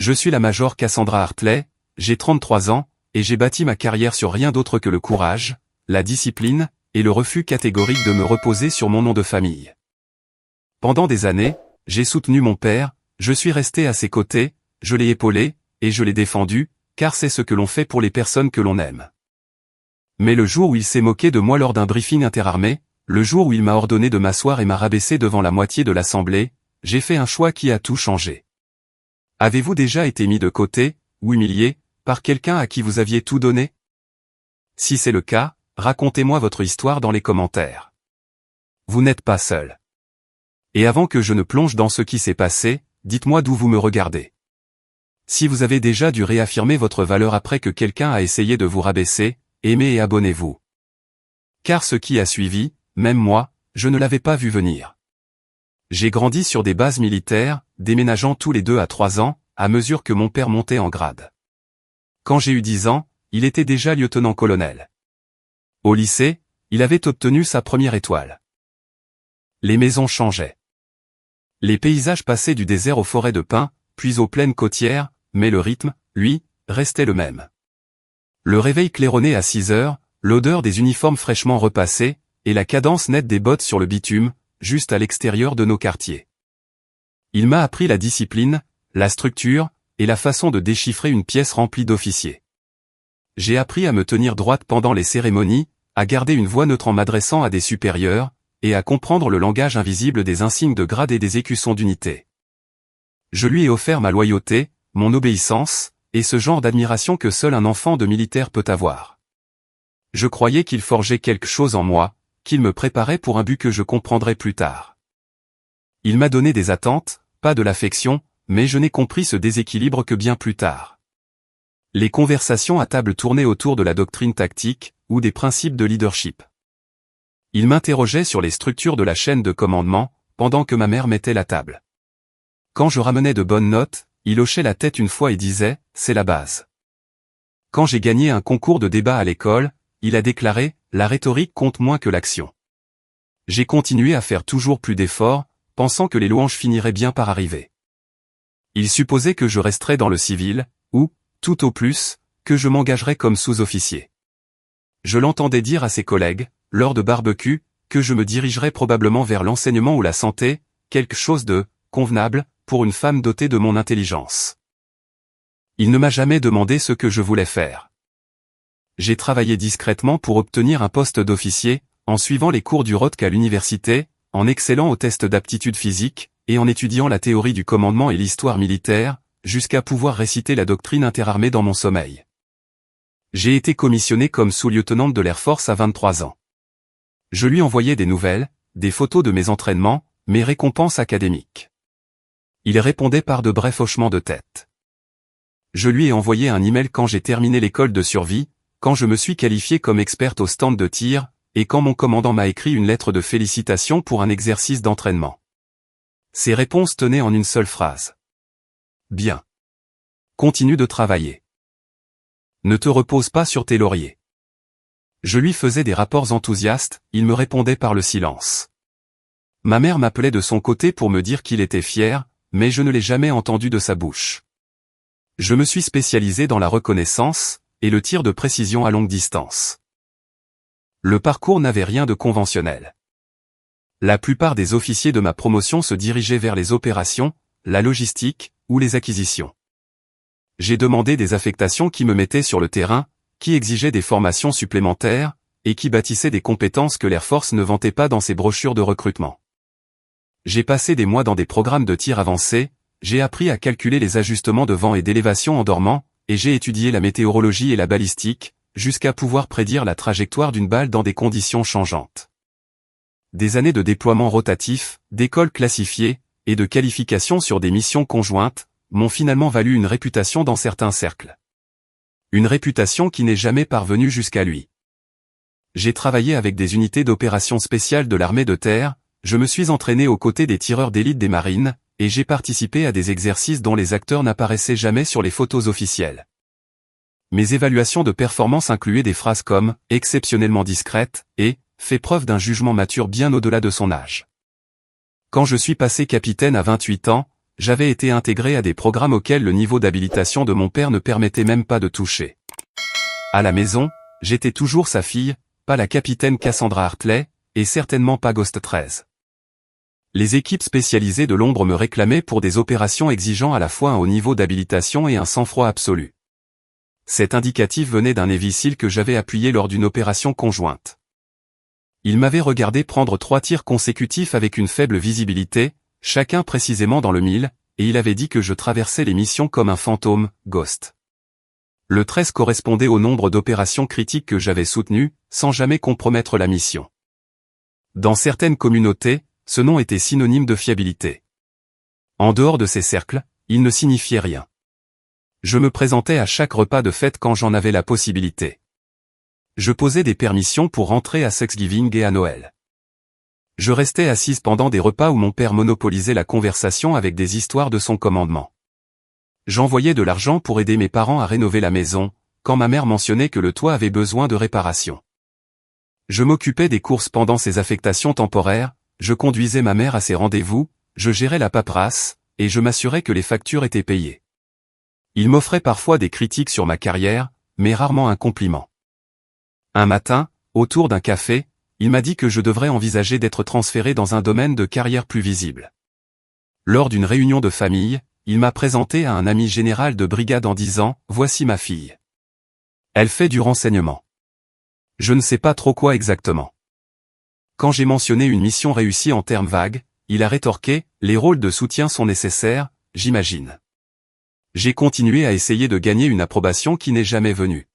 Je suis la major Cassandra Hartley, j'ai 33 ans, et j'ai bâti ma carrière sur rien d'autre que le courage, la discipline, et le refus catégorique de me reposer sur mon nom de famille. Pendant des années, j'ai soutenu mon père, je suis resté à ses côtés, je l'ai épaulé, et je l'ai défendu, car c'est ce que l'on fait pour les personnes que l'on aime. Mais le jour où il s'est moqué de moi lors d'un briefing interarmé, le jour où il m'a ordonné de m'asseoir et m'a rabaissé devant la moitié de l'Assemblée, j'ai fait un choix qui a tout changé. Avez-vous déjà été mis de côté, ou humilié, par quelqu'un à qui vous aviez tout donné? Si c'est le cas, racontez-moi votre histoire dans les commentaires. Vous n'êtes pas seul. Et avant que je ne plonge dans ce qui s'est passé, dites-moi d'où vous me regardez. Si vous avez déjà dû réaffirmer votre valeur après que quelqu'un a essayé de vous rabaisser, aimez et abonnez-vous. Car ce qui a suivi, même moi, je ne l'avais pas vu venir. J'ai grandi sur des bases militaires, déménageant tous les 2 à 3 ans, à mesure que mon père montait en grade. Quand j'ai eu 10 ans, il était déjà lieutenant-colonel. Au lycée, il avait obtenu sa première étoile. Les maisons changeaient. Les paysages passaient du désert aux forêts de pins, puis aux plaines côtières, mais le rythme, lui, restait le même. Le réveil claironnait à 6 heures, l'odeur des uniformes fraîchement repassés, et la cadence nette des bottes sur le bitume, juste à l'extérieur de nos quartiers. Il m'a appris la discipline, la structure, et la façon de déchiffrer une pièce remplie d'officiers. J'ai appris à me tenir droite pendant les cérémonies, à garder une voix neutre en m'adressant à des supérieurs, et à comprendre le langage invisible des insignes de grade et des écussons d'unité. Je lui ai offert ma loyauté, mon obéissance, et ce genre d'admiration que seul un enfant de militaire peut avoir. Je croyais qu'il forgeait quelque chose en moi, qu'il me préparait pour un but que je comprendrais plus tard. Il m'a donné des attentes, pas de l'affection, mais je n'ai compris ce déséquilibre que bien plus tard. Les conversations à table tournaient autour de la doctrine tactique, ou des principes de leadership. Il m'interrogeait sur les structures de la chaîne de commandement, pendant que ma mère mettait la table. Quand je ramenais de bonnes notes, il hochait la tête une fois et disait « c'est la base ». Quand j'ai gagné un concours de débat à l'école, il a déclaré « la rhétorique compte moins que l'action ». J'ai continué à faire toujours plus d'efforts, pensant que les louanges finiraient bien par arriver. Il supposait que je resterais dans le civil, ou, tout au plus, que je m'engagerais comme sous-officier. Je l'entendais dire à ses collègues, lors de barbecues, que je me dirigerais probablement vers l'enseignement ou la santé, quelque chose de convenable pour une femme dotée de mon intelligence. Il ne m'a jamais demandé ce que je voulais faire. J'ai travaillé discrètement pour obtenir un poste d'officier, en suivant les cours du ROTC à l'université, en excellant aux tests d'aptitude physique, et en étudiant la théorie du commandement et l'histoire militaire, jusqu'à pouvoir réciter la doctrine interarmée dans mon sommeil. J'ai été commissionné comme sous-lieutenant de l'Air Force à 23 ans. Je lui envoyais des nouvelles, des photos de mes entraînements, mes récompenses académiques. Il répondait par de brefs hochements de tête. Je lui ai envoyé un email quand j'ai terminé l'école de survie, quand je me suis qualifié comme experte au stand de tir, et quand mon commandant m'a écrit une lettre de félicitations pour un exercice d'entraînement. Ses réponses tenaient en une seule phrase. Bien. Continue de travailler. Ne te repose pas sur tes lauriers. Je lui faisais des rapports enthousiastes, il me répondait par le silence. Ma mère m'appelait de son côté pour me dire qu'il était fier, mais je ne l'ai jamais entendu de sa bouche. Je me suis spécialisé dans la reconnaissance, et le tir de précision à longue distance. Le parcours n'avait rien de conventionnel. La plupart des officiers de ma promotion se dirigeaient vers les opérations, la logistique, ou les acquisitions. J'ai demandé des affectations qui me mettaient sur le terrain, qui exigeaient des formations supplémentaires, et qui bâtissaient des compétences que l'Air Force ne vantait pas dans ses brochures de recrutement. J'ai passé des mois dans des programmes de tir avancés, j'ai appris à calculer les ajustements de vent et d'élévation en dormant, et j'ai étudié la météorologie et la balistique, jusqu'à pouvoir prédire la trajectoire d'une balle dans des conditions changeantes. Des années de déploiement rotatif, d'écoles classifiées, et de qualifications sur des missions conjointes, m'ont finalement valu une réputation dans certains cercles. Une réputation qui n'est jamais parvenue jusqu'à lui. J'ai travaillé avec des unités d'opérations spéciales de l'armée de terre, je me suis entraîné aux côtés des tireurs d'élite des marines, et j'ai participé à des exercices dont les acteurs n'apparaissaient jamais sur les photos officielles. Mes évaluations de performance incluaient des phrases comme « exceptionnellement discrète » et « fait preuve d'un jugement mature bien au-delà de son âge ». Quand je suis passé capitaine à 28 ans, j'avais été intégré à des programmes auxquels le niveau d'habilitation de mon père ne permettait même pas de toucher. À la maison, j'étais toujours sa fille, pas la capitaine Cassandra Hartley, et certainement pas Ghost 13. Les équipes spécialisées de l'ombre me réclamaient pour des opérations exigeant à la fois un haut niveau d'habilitation et un sang-froid absolu. Cet indicatif venait d'un Navy SEAL que j'avais appuyé lors d'une opération conjointe. Il m'avait regardé prendre 3 tirs consécutifs avec une faible visibilité, chacun précisément dans le 1000, et il avait dit que je traversais les missions comme un fantôme, Ghost. Le 13 correspondait au nombre d'opérations critiques que j'avais soutenues, sans jamais compromettre la mission. Dans certaines communautés, ce nom était synonyme de fiabilité. En dehors de ces cercles, il ne signifiait rien. Je me présentais à chaque repas de fête quand j'en avais la possibilité. Je posais des permissions pour rentrer à Thanksgiving et à Noël. Je restais assise pendant des repas où mon père monopolisait la conversation avec des histoires de son commandement. J'envoyais de l'argent pour aider mes parents à rénover la maison, quand ma mère mentionnait que le toit avait besoin de réparation. Je m'occupais des courses pendant ces affectations temporaires, je conduisais ma mère à ses rendez-vous, je gérais la paperasse, et je m'assurais que les factures étaient payées. Il m'offrait parfois des critiques sur ma carrière, mais rarement un compliment. Un matin, autour d'un café, il m'a dit que je devrais envisager d'être transféré dans un domaine de carrière plus visible. Lors d'une réunion de famille, il m'a présenté à un ami général de brigade en disant « Voici ma fille. Elle fait du renseignement. Je ne sais pas trop quoi exactement. » Quand j'ai mentionné une mission réussie en termes vagues, il a rétorqué « Les rôles de soutien sont nécessaires, j'imagine. » J'ai continué à essayer de gagner une approbation qui n'est jamais venue.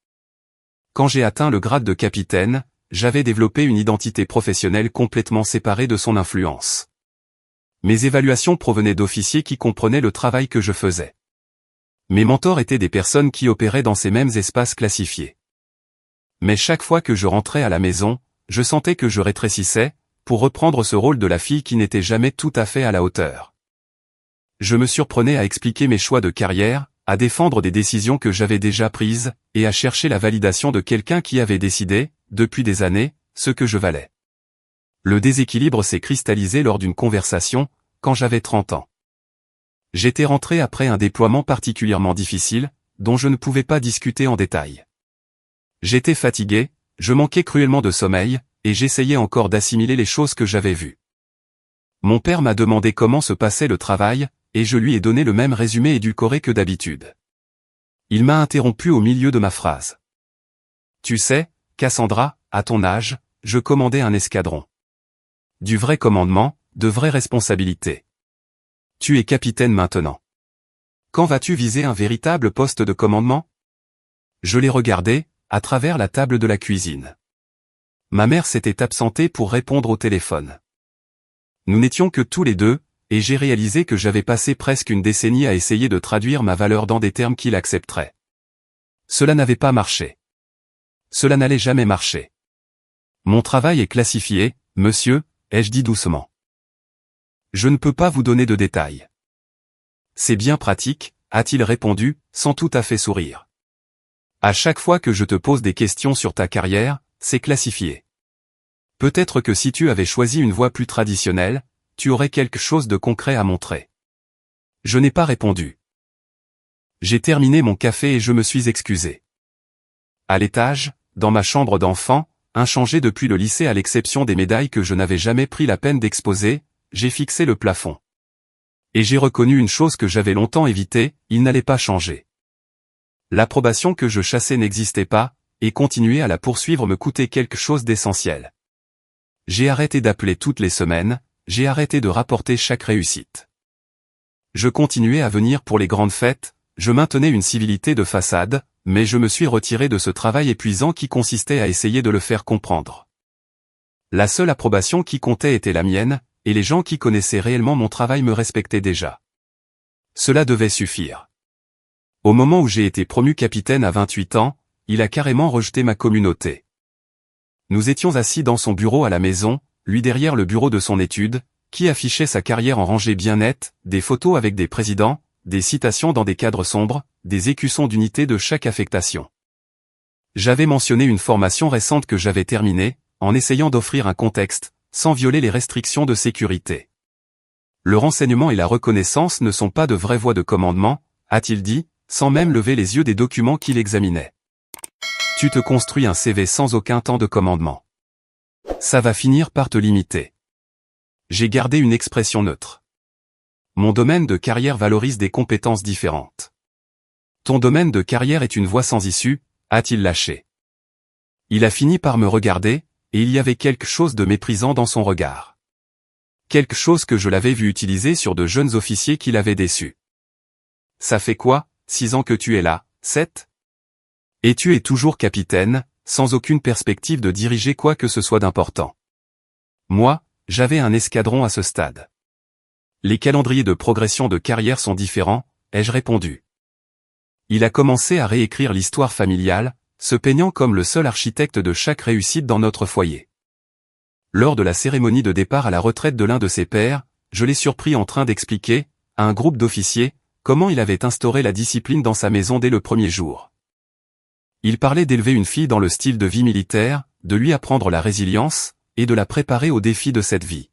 Quand j'ai atteint le grade de capitaine, j'avais développé une identité professionnelle complètement séparée de son influence. Mes évaluations provenaient d'officiers qui comprenaient le travail que je faisais. Mes mentors étaient des personnes qui opéraient dans ces mêmes espaces classifiés. Mais chaque fois que je rentrais à la maison, je sentais que je rétrécissais, pour reprendre ce rôle de la fille qui n'était jamais tout à fait à la hauteur. Je me surprenais à expliquer mes choix de carrière, à défendre des décisions que j'avais déjà prises, et à chercher la validation de quelqu'un qui avait décidé, depuis des années, ce que je valais. Le déséquilibre s'est cristallisé lors d'une conversation, quand j'avais 30 ans. J'étais rentré après un déploiement particulièrement difficile, dont je ne pouvais pas discuter en détail. J'étais fatigué, je manquais cruellement de sommeil, et j'essayais encore d'assimiler les choses que j'avais vues. Mon père m'a demandé comment se passait le travail, et je lui ai donné le même résumé édulcoré que d'habitude. Il m'a interrompu au milieu de ma phrase. « Tu sais, Cassandra, à ton âge, je commandais un escadron. Du vrai commandement, de vraies responsabilités. Tu es capitaine maintenant. Quand vas-tu viser un véritable poste de commandement ?» Je l'ai regardé, à travers la table de la cuisine. Ma mère s'était absentée pour répondre au téléphone. Nous n'étions que tous les deux, et j'ai réalisé que j'avais passé presque une décennie à essayer de traduire ma valeur dans des termes qu'il accepterait. Cela n'avait pas marché. Cela n'allait jamais marcher. Mon travail est classifié, monsieur, ai-je dit doucement. Je ne peux pas vous donner de détails. C'est bien pratique, a-t-il répondu, sans tout à fait sourire. À chaque fois que je te pose des questions sur ta carrière, c'est classifié. Peut-être que si tu avais choisi une voie plus traditionnelle, tu aurais quelque chose de concret à montrer. Je n'ai pas répondu. J'ai terminé mon café et je me suis excusé. À l'étage, dans ma chambre d'enfant, inchangée depuis le lycée à l'exception des médailles que je n'avais jamais pris la peine d'exposer, j'ai fixé le plafond. Et j'ai reconnu une chose que j'avais longtemps évitée, il n'allait pas changer. L'approbation que je chassais n'existait pas, et continuer à la poursuivre me coûtait quelque chose d'essentiel. J'ai arrêté d'appeler toutes les semaines, j'ai arrêté de rapporter chaque réussite. Je continuais à venir pour les grandes fêtes, je maintenais une civilité de façade, mais je me suis retiré de ce travail épuisant qui consistait à essayer de le faire comprendre. La seule approbation qui comptait était la mienne, et les gens qui connaissaient réellement mon travail me respectaient déjà. Cela devait suffire. Au moment où j'ai été promu capitaine à 28 ans, il a carrément rejeté ma communauté. Nous étions assis dans son bureau à la maison, lui derrière le bureau de son étude, qui affichait sa carrière en rangée bien nette, des photos avec des présidents, des citations dans des cadres sombres, des écussons d'unité de chaque affectation. J'avais mentionné une formation récente que j'avais terminée, en essayant d'offrir un contexte, sans violer les restrictions de sécurité. Le renseignement et la reconnaissance ne sont pas de vraies voies de commandement, a-t-il dit, sans même lever les yeux des documents qu'il examinait. Tu te construis un CV sans aucun temps de commandement. Ça va finir par te limiter. J'ai gardé une expression neutre. Mon domaine de carrière valorise des compétences différentes. Ton domaine de carrière est une voie sans issue, a-t-il lâché. Il a fini par me regarder, et il y avait quelque chose de méprisant dans son regard. Quelque chose que je l'avais vu utiliser sur de jeunes officiers qui l'avaient déçu. Ça fait quoi, 6 ans que tu es là, 7? Et tu es toujours capitaine, sans aucune perspective de diriger quoi que ce soit d'important. Moi, j'avais un escadron à ce stade. Les calendriers de progression de carrière sont différents, ai-je répondu. Il a commencé à réécrire l'histoire familiale, se peignant comme le seul architecte de chaque réussite dans notre foyer. Lors de la cérémonie de départ à la retraite de l'un de ses pairs, je l'ai surpris en train d'expliquer, à un groupe d'officiers, comment il avait instauré la discipline dans sa maison dès le premier jour. Il parlait d'élever une fille dans le style de vie militaire, de lui apprendre la résilience, et de la préparer aux défis de cette vie.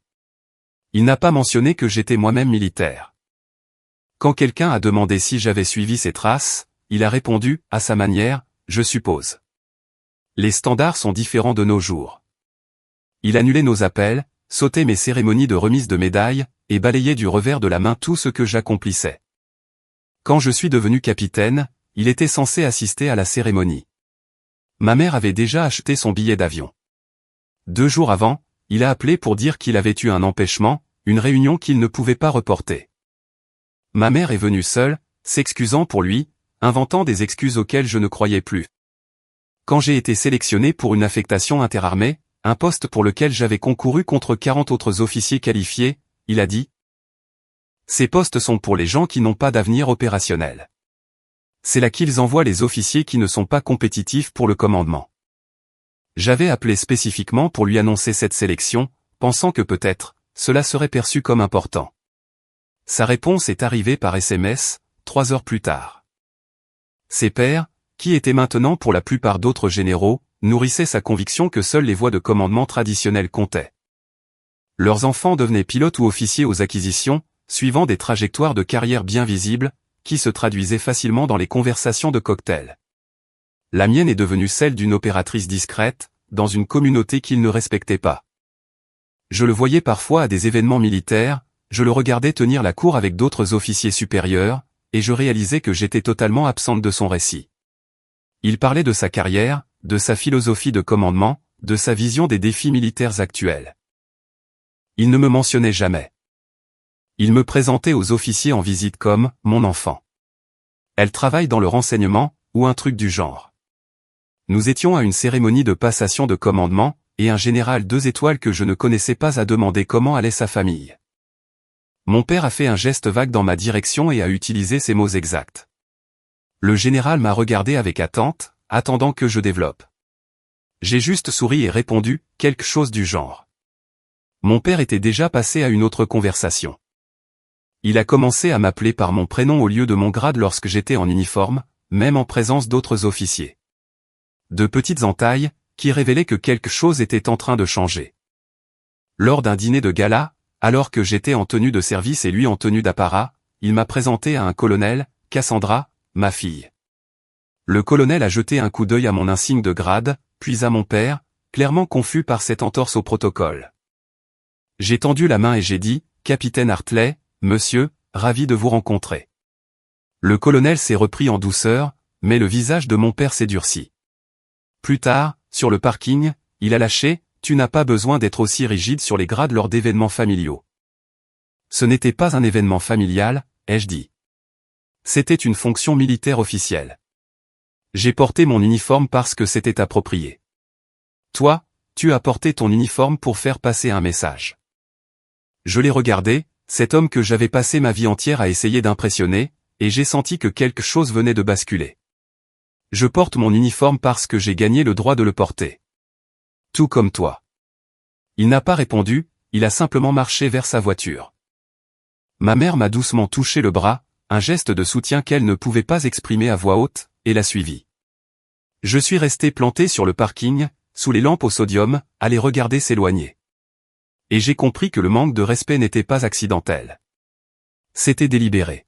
Il n'a pas mentionné que j'étais moi-même militaire. Quand quelqu'un a demandé si j'avais suivi ses traces, il a répondu, à sa manière, je suppose. Les standards sont différents de nos jours. Il annulait nos appels, sautait mes cérémonies de remise de médailles, et balayait du revers de la main tout ce que j'accomplissais. Quand je suis devenu capitaine, il était censé assister à la cérémonie. Ma mère avait déjà acheté son billet d'avion. 2 jours avant, il a appelé pour dire qu'il avait eu un empêchement, une réunion qu'il ne pouvait pas reporter. Ma mère est venue seule, s'excusant pour lui, inventant des excuses auxquelles je ne croyais plus. Quand j'ai été sélectionné pour une affectation interarmée, un poste pour lequel j'avais concouru contre 40 autres officiers qualifiés, il a dit « Ces postes sont pour les gens qui n'ont pas d'avenir opérationnel. C'est là qu'ils envoient les officiers qui ne sont pas compétitifs pour le commandement. » J'avais appelé spécifiquement pour lui annoncer cette sélection, pensant que peut-être, cela serait perçu comme important. Sa réponse est arrivée par SMS, 3 heures plus tard. Ses pairs, qui étaient maintenant pour la plupart d'autres généraux, nourrissaient sa conviction que seules les voies de commandement traditionnelles comptaient. Leurs enfants devenaient pilotes ou officiers aux acquisitions, suivant des trajectoires de carrière bien visibles, qui se traduisaient facilement dans les conversations de cocktail. La mienne est devenue celle d'une opératrice discrète, dans une communauté qu'ils ne respectaient pas. Je le voyais parfois à des événements militaires, je le regardais tenir la cour avec d'autres officiers supérieurs, et je réalisais que j'étais totalement absente de son récit. Il parlait de sa carrière, de sa philosophie de commandement, de sa vision des défis militaires actuels. Il ne me mentionnait jamais. Il me présentait aux officiers en visite comme « mon enfant. Elle travaille dans le renseignement » ou un truc du genre. Nous étions à une cérémonie de passation de commandement, et un général 2 étoiles que je ne connaissais pas a demandé comment allait sa famille. Mon père a fait un geste vague dans ma direction et a utilisé ces mots exacts. Le général m'a regardé avec attente, attendant que je développe. J'ai juste souri et répondu, quelque chose du genre. Mon père était déjà passé à une autre conversation. Il a commencé à m'appeler par mon prénom au lieu de mon grade lorsque j'étais en uniforme, même en présence d'autres officiers. De petites entailles, qui révélaient que quelque chose était en train de changer. Lors d'un dîner de gala, alors que j'étais en tenue de service et lui en tenue d'apparat, il m'a présenté à un colonel, Cassandra, ma fille. Le colonel a jeté un coup d'œil à mon insigne de grade, puis à mon père, clairement confus par cette entorse au protocole. J'ai tendu la main et j'ai dit, « Capitaine Hartley, monsieur, ravi de vous rencontrer. » Le colonel s'est repris en douceur, mais le visage de mon père s'est durci. Plus tard, sur le parking, il a lâché, « Tu n'as pas besoin d'être aussi rigide sur les grades lors d'événements familiaux. » Ce n'était pas un événement familial, ai-je dit. C'était une fonction militaire officielle. J'ai porté mon uniforme parce que c'était approprié. Toi, tu as porté ton uniforme pour faire passer un message. Je l'ai regardé, cet homme que j'avais passé ma vie entière à essayer d'impressionner, et j'ai senti que quelque chose venait de basculer. Je porte mon uniforme parce que j'ai gagné le droit de le porter. Tout comme toi. Il n'a pas répondu, il a simplement marché vers sa voiture. Ma mère m'a doucement touché le bras, un geste de soutien qu'elle ne pouvait pas exprimer à voix haute, et l'a suivi. Je suis resté planté sur le parking, sous les lampes au sodium, à les regarder s'éloigner. Et j'ai compris que le manque de respect n'était pas accidentel. C'était délibéré.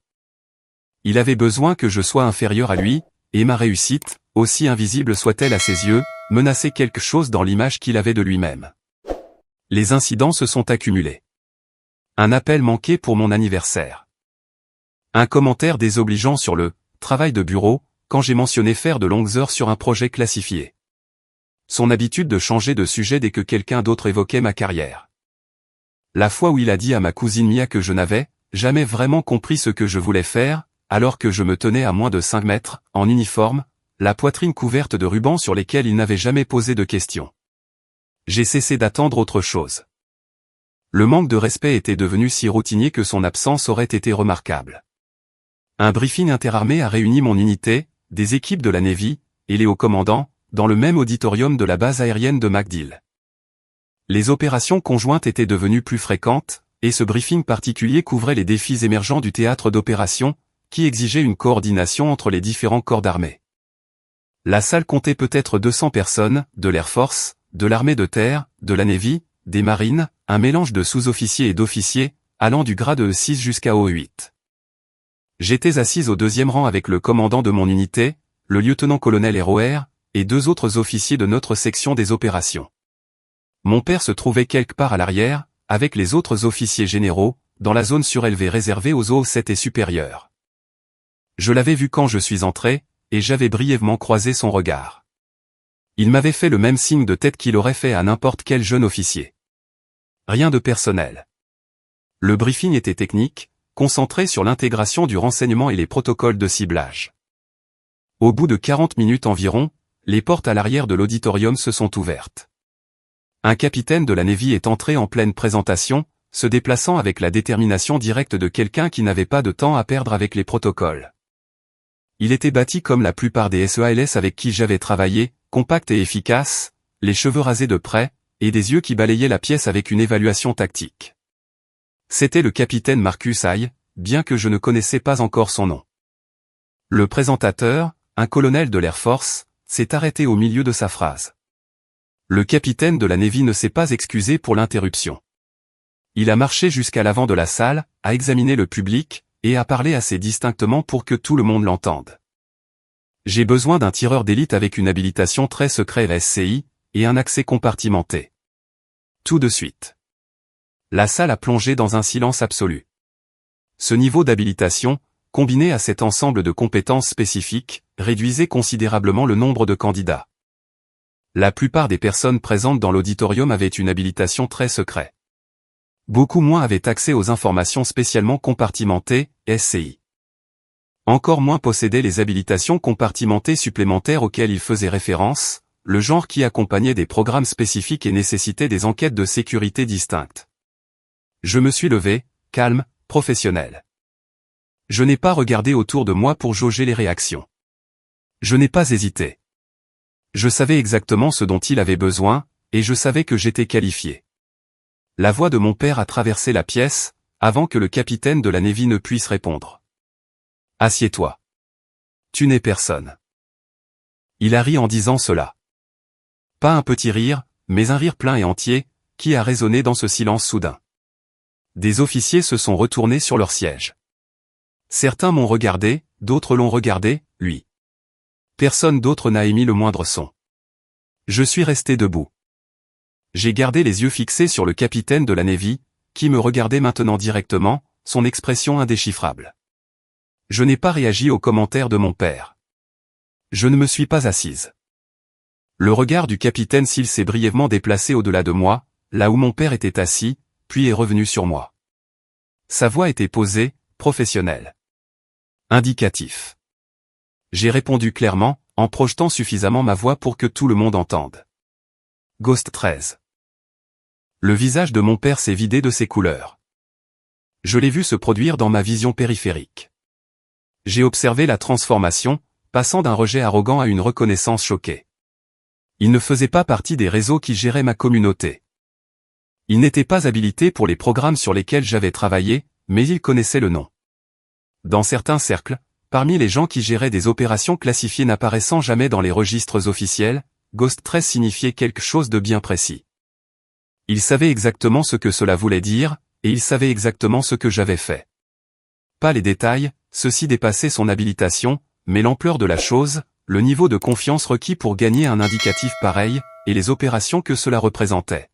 Il avait besoin que je sois inférieur à lui, et ma réussite, aussi invisible soit-elle à ses yeux, menaçait quelque chose dans l'image qu'il avait de lui-même. Les incidents se sont accumulés. Un appel manqué pour mon anniversaire. Un commentaire désobligeant sur le travail de bureau, quand j'ai mentionné faire de longues heures sur un projet classifié. Son habitude de changer de sujet dès que quelqu'un d'autre évoquait ma carrière. La fois où il a dit à ma cousine Mia que je n'avais jamais vraiment compris ce que je voulais faire, alors que je me tenais à moins de 5 mètres, en uniforme, la poitrine couverte de rubans sur lesquels il n'avait jamais posé de questions. J'ai cessé d'attendre autre chose. Le manque de respect était devenu si routinier que son absence aurait été remarquable. Un briefing interarmé a réuni mon unité, des équipes de la Navy, et les hauts commandants, dans le même auditorium de la base aérienne de MacDill. Les opérations conjointes étaient devenues plus fréquentes, et ce briefing particulier couvrait les défis émergents du théâtre d'opération, qui exigeait une coordination entre les différents corps d'armée. La salle comptait peut-être 200 personnes, de l'Air Force, de l'armée de terre, de la Navy, des marines, un mélange de sous-officiers et d'officiers, allant du grade E6 jusqu'à O8. J'étais assise au deuxième rang avec le commandant de mon unité, le lieutenant-colonel ROR, et 2 autres officiers de notre section des opérations. Mon père se trouvait quelque part à l'arrière, avec les autres officiers généraux, dans la zone surélevée réservée aux O7 et supérieurs. Je l'avais vu quand je suis entré, et j'avais brièvement croisé son regard. Il m'avait fait le même signe de tête qu'il aurait fait à n'importe quel jeune officier. Rien de personnel. Le briefing était technique, concentré sur l'intégration du renseignement et les protocoles de ciblage. Au bout de 40 minutes environ, les portes à l'arrière de l'auditorium se sont ouvertes. Un capitaine de la Navy est entré en pleine présentation, se déplaçant avec la détermination directe de quelqu'un qui n'avait pas de temps à perdre avec les protocoles. Il était bâti comme la plupart des SEALS avec qui j'avais travaillé, compact et efficace, les cheveux rasés de près, et des yeux qui balayaient la pièce avec une évaluation tactique. C'était le capitaine Marcus Hay, bien que je ne connaissais pas encore son nom. Le présentateur, un colonel de l'Air Force, s'est arrêté au milieu de sa phrase. Le capitaine de la Navy ne s'est pas excusé pour l'interruption. Il a marché jusqu'à l'avant de la salle, a examiné le public, et a parlé assez distinctement pour que tout le monde l'entende. J'ai besoin d'un tireur d'élite avec une habilitation très secret SCI, et un accès compartimenté. Tout de suite. La salle a plongé dans un silence absolu. Ce niveau d'habilitation, combiné à cet ensemble de compétences spécifiques, réduisait considérablement le nombre de candidats. La plupart des personnes présentes dans l'auditorium avaient une habilitation très secret. Beaucoup moins avaient accès aux informations spécialement compartimentées, SCI. Encore moins possédaient les habilitations compartimentées supplémentaires auxquelles il faisait référence, le genre qui accompagnait des programmes spécifiques et nécessitait des enquêtes de sécurité distinctes. Je me suis levé, calme, professionnel. Je n'ai pas regardé autour de moi pour jauger les réactions. Je n'ai pas hésité. Je savais exactement ce dont il avait besoin, et je savais que j'étais qualifié. La voix de mon père a traversé la pièce, avant que le capitaine de la Navy ne puisse répondre. « Assieds-toi. Tu n'es personne. » Il a ri en disant cela. Pas un petit rire, mais un rire plein et entier, qui a résonné dans ce silence soudain. Des officiers se sont retournés sur leur siège. Certains m'ont regardé, d'autres l'ont regardé, lui. Personne d'autre n'a émis le moindre son. Je suis resté debout. J'ai gardé les yeux fixés sur le capitaine de la Navy, qui me regardait maintenant directement, son expression indéchiffrable. Je n'ai pas réagi aux commentaires de mon père. Je ne me suis pas assise. Le regard du capitaine Seal s'est brièvement déplacé au-delà de moi, là où mon père était assis, puis est revenu sur moi. Sa voix était posée, professionnelle. Indicatif. J'ai répondu clairement, en projetant suffisamment ma voix pour que tout le monde entende. Ghost 13. Le visage de mon père s'est vidé de ses couleurs. Je l'ai vu se produire dans ma vision périphérique. J'ai observé la transformation, passant d'un rejet arrogant à une reconnaissance choquée. Il ne faisait pas partie des réseaux qui géraient ma communauté. Il n'était pas habilité pour les programmes sur lesquels j'avais travaillé, mais il connaissait le nom. Dans certains cercles, parmi les gens qui géraient des opérations classifiées n'apparaissant jamais dans les registres officiels, Ghost 13 signifiait quelque chose de bien précis. Il savait exactement ce que cela voulait dire, et il savait exactement ce que j'avais fait. pas les détails, ceci dépassait son habilitation, mais l'ampleur de la chose, le niveau de confiance requis pour gagner un indicatif pareil, et les opérations que cela représentait.